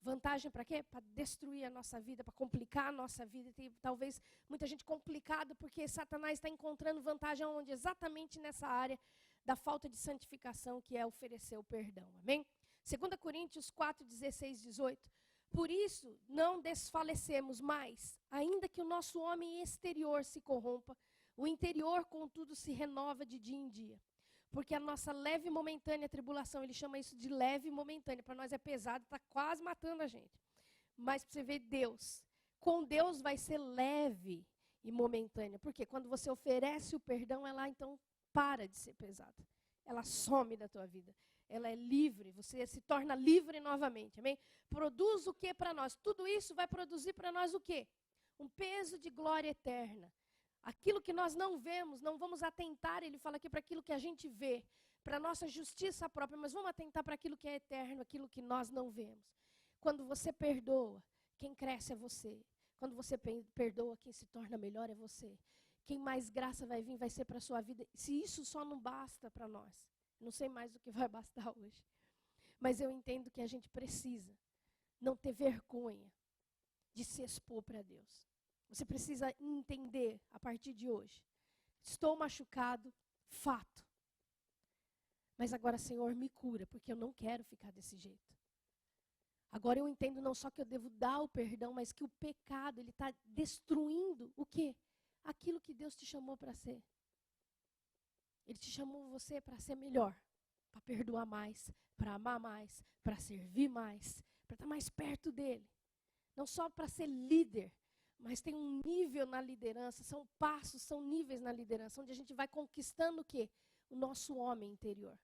Vantagem para quê? Para destruir a nossa vida, para complicar a nossa vida. Tem talvez muita gente complicada porque Satanás está encontrando vantagem onde? Exatamente nessa área da falta de santificação, que é oferecer o perdão. Amém? 2 Coríntios 4:16, 18. Por isso, não desfalecemos mais, ainda que o nosso homem exterior se corrompa, o interior, contudo, se renova de dia em dia. Porque a nossa leve e momentânea tribulação, ele chama isso de leve e momentânea, para nós é pesado, está quase matando a gente. Mas para você ver Deus, com Deus vai ser leve e momentânea. Porque quando você oferece o perdão, ela então para de ser pesada. Ela some da tua vida. Ela é livre, você se torna livre novamente, amém? Produz o que para nós? Tudo isso vai produzir para nós o quê? Um peso de glória eterna. Aquilo que nós não vemos, não vamos atentar, ele fala aqui para aquilo que a gente vê, para a nossa justiça própria, mas vamos atentar para aquilo que é eterno, aquilo que nós não vemos. Quando você perdoa, quem cresce é você. Quando você perdoa, quem se torna melhor é você. Quem mais graça vai vir vai ser para a sua vida. Se isso só não basta para nós, não sei mais o que vai bastar hoje. Mas eu entendo que a gente precisa não ter vergonha de se expor para Deus. Você precisa entender a partir de hoje. Estou machucado, fato. Mas agora, Senhor, me cura, porque eu não quero ficar desse jeito. Agora eu entendo não só que eu devo dar o perdão, mas que o pecado, ele está destruindo o quê? Aquilo que Deus te chamou para ser. Ele te chamou você para ser melhor, para perdoar mais, para amar mais, para servir mais, para estar mais perto dele. Não só para ser líder, mas tem um nível na liderança, são passos, são níveis na liderança, onde a gente vai conquistando o quê? O nosso homem interior.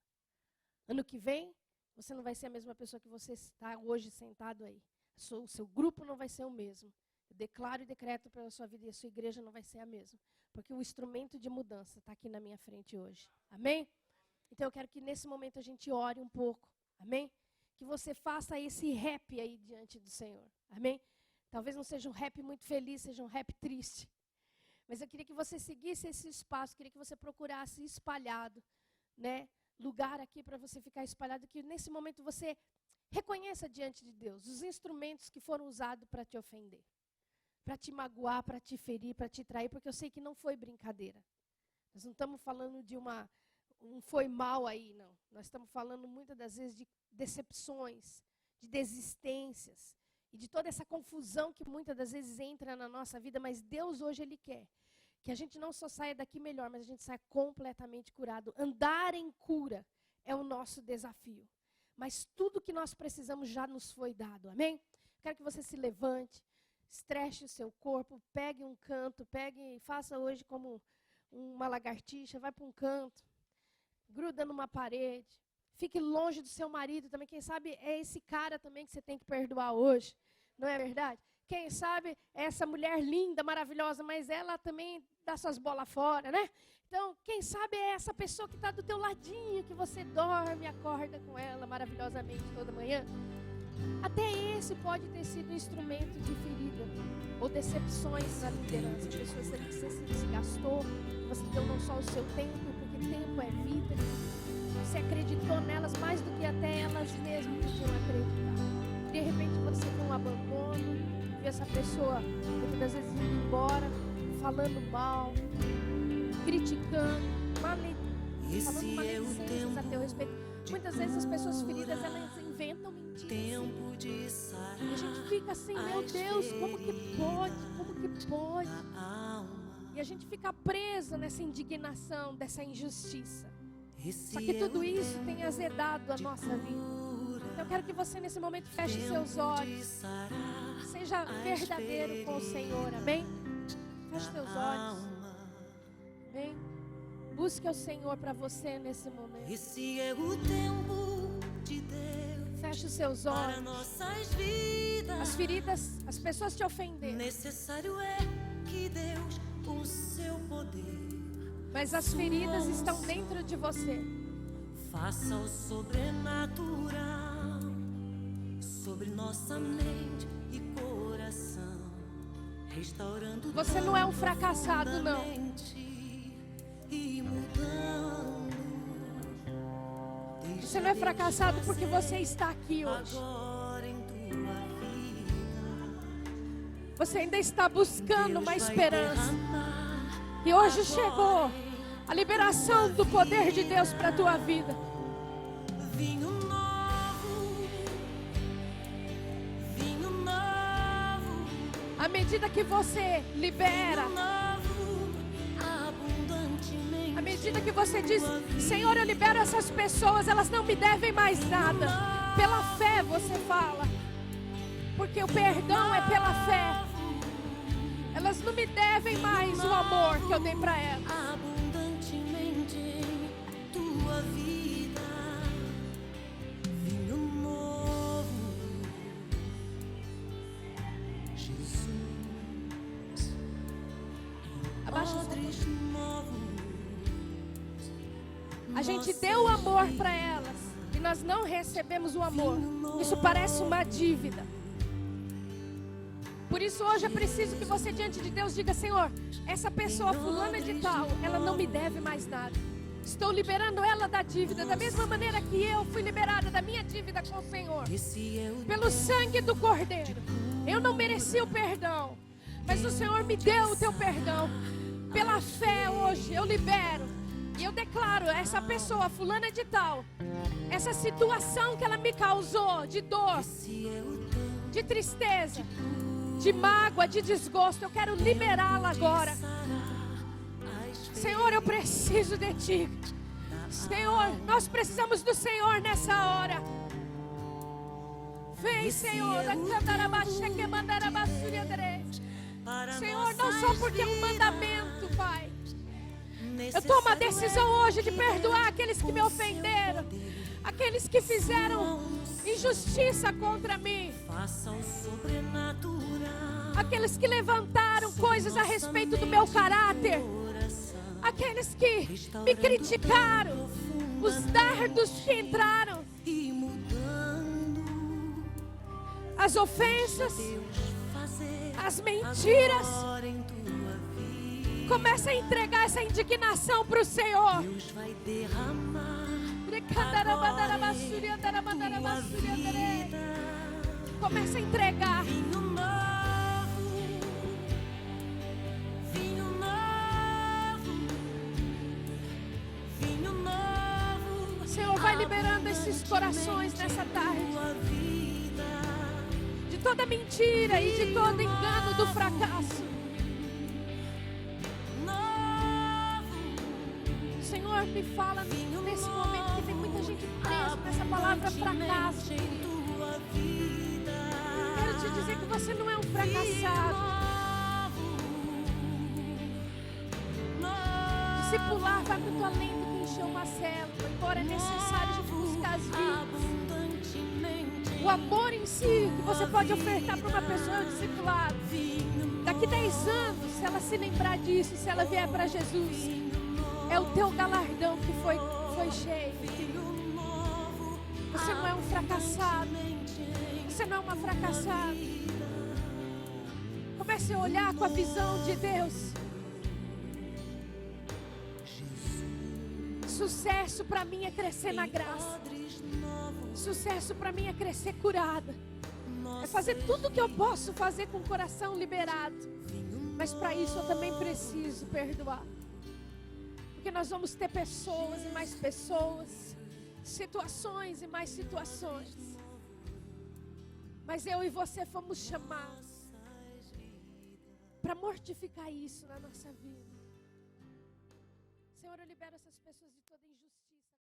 Ano que vem, você não vai ser a mesma pessoa que você está hoje sentado aí. O seu grupo não vai ser o mesmo. Eu declaro e decreto pela sua vida e a sua igreja não vai ser a mesma. Porque o instrumento de mudança está aqui na minha frente hoje. Amém? Então eu quero que nesse momento a gente ore um pouco. Amém? Que você faça esse rap aí diante do Senhor. Amém? Talvez não seja um rap muito feliz, seja um rap triste. Mas eu queria que você seguisse esse espaço, queria que você procurasse espalhado, né? Lugar aqui para você ficar espalhado, que nesse momento você reconheça diante de Deus os instrumentos que foram usados para te ofender, para te magoar, para te ferir, para te trair, porque eu sei que não foi brincadeira. Nós não estamos falando de um foi mal aí, não. Nós estamos falando muitas das vezes de decepções, de desistências e de toda essa confusão que muitas das vezes entra na nossa vida, mas Deus hoje Ele quer que a gente não só saia daqui melhor, mas a gente saia completamente curado. Andar em cura é o nosso desafio. Mas tudo que nós precisamos já nos foi dado, amém? Quero que você se levante, estreche o seu corpo, pegue um canto, faça hoje como uma lagartixa, vai para um canto, gruda numa parede, fique longe do seu marido também. Quem sabe é esse cara também que você tem que perdoar hoje, não é verdade? Quem sabe é essa mulher linda, maravilhosa, mas ela também dá suas bolas fora, né? Então, quem sabe é essa pessoa que está do teu ladinho, que você dorme e acorda com ela maravilhosamente toda manhã. Até esse pode ter sido um instrumento de ferida ou decepções na liderança. Pessoas ali que você se desgastou, você deu não só o seu tempo, porque tempo é vida. Você acreditou nelas mais do que até elas mesmas podiam acreditar. De repente você tem um abandono, viu essa pessoa muitas das vezes indo embora, falando mal, criticando, falando maledicências a teu respeito. Muitas vezes as pessoas feridas, elas inventam mentiras. E a gente fica assim, meu Deus, como que pode? Como que pode? E a gente fica preso nessa indignação, dessa injustiça. Só que tudo isso tem azedado a nossa vida. Então eu quero que você nesse momento feche seus olhos. Seja verdadeiro com o Senhor, amém? Feche seus olhos. Amém? Busque o Senhor para você nesse momento. Esse é o tempo de Deus. Feche os seus olhos. Para nossas vidas. As feridas, as pessoas te ofenderam. Necessário é que Deus, com seu poder, mas as feridas estão dentro de você. Faça o sobrenatural sobre nossa mente e coração, restaurando. Você não é um fracassado, não. E mudando. Você não é fracassado porque você está aqui hoje. Agora em tua vida, você ainda está buscando uma esperança. E hoje chegou a liberação do poder de Deus para a tua vida. Vinho novo, vinho novo. À medida que você libera, à medida que você diz, Senhor, eu libero essas pessoas, elas não me devem mais nada. Pela fé você fala, porque o perdão é pela fé. Elas não me devem mais o amor que eu dei para elas. Abundantemente em tua vida, vinho novo, Jesus. Abaixa os Odres novos. A gente deu o amor para elas e nós não recebemos o amor. Isso parece uma dívida. Por isso hoje é preciso que você diante de Deus diga, Senhor, essa pessoa fulana de tal, ela não me deve mais nada. Estou liberando ela da dívida, da mesma maneira que eu fui liberada da minha dívida com o Senhor. Pelo sangue do Cordeiro. Eu não mereci o perdão, mas o Senhor me deu o teu perdão. Pela fé hoje eu libero. E eu declaro, essa pessoa fulana de tal, essa situação que ela me causou de dor, de tristeza, de mágoa, de desgosto, eu quero liberá-la agora. Senhor, eu preciso de Ti. Senhor, nós precisamos do Senhor nessa hora. Vem, Senhor. Senhor, não só porque é um mandamento, Pai. Eu tomo a decisão hoje de perdoar aqueles que me ofenderam, aqueles que fizeram injustiça contra mim, aqueles que levantaram coisas a respeito do meu caráter, aqueles que me criticaram, os dardos que entraram, as ofensas, as mentiras. Comece a entregar essa indignação para o Senhor. Deus vai derramar Comece a entregar. vinho novo, vinho novo. O Senhor vai liberando esses corações nessa tarde. Tua vida, De toda mentira e de todo engano do fracasso. novo, Senhor, me fala nesse momento que tem muita gente presa nessa palavra fracasso. em tua vida. Quero te dizer que você não é um fracassado. Discipular vai muito além do que encher uma célula. Embora é necessário a gente buscar as vidas. O amor em si que você pode ofertar para uma pessoa discipulada. Daqui 10 anos, se ela se lembrar disso, se ela vier para Jesus, é o teu galardão que foi cheio. Você não é um fracassado. Você não é uma fracassada. Comece a olhar com a visão de Deus. Sucesso para mim é crescer na graça. Sucesso para mim é crescer curada. É fazer tudo o que eu posso fazer com o coração liberado. Mas para isso eu também preciso perdoar. Porque nós vamos ter pessoas e mais pessoas, situações e mais situações. Mas eu e você fomos chamados para mortificar isso na nossa vida. Senhor, eu libero essas pessoas de toda injustiça.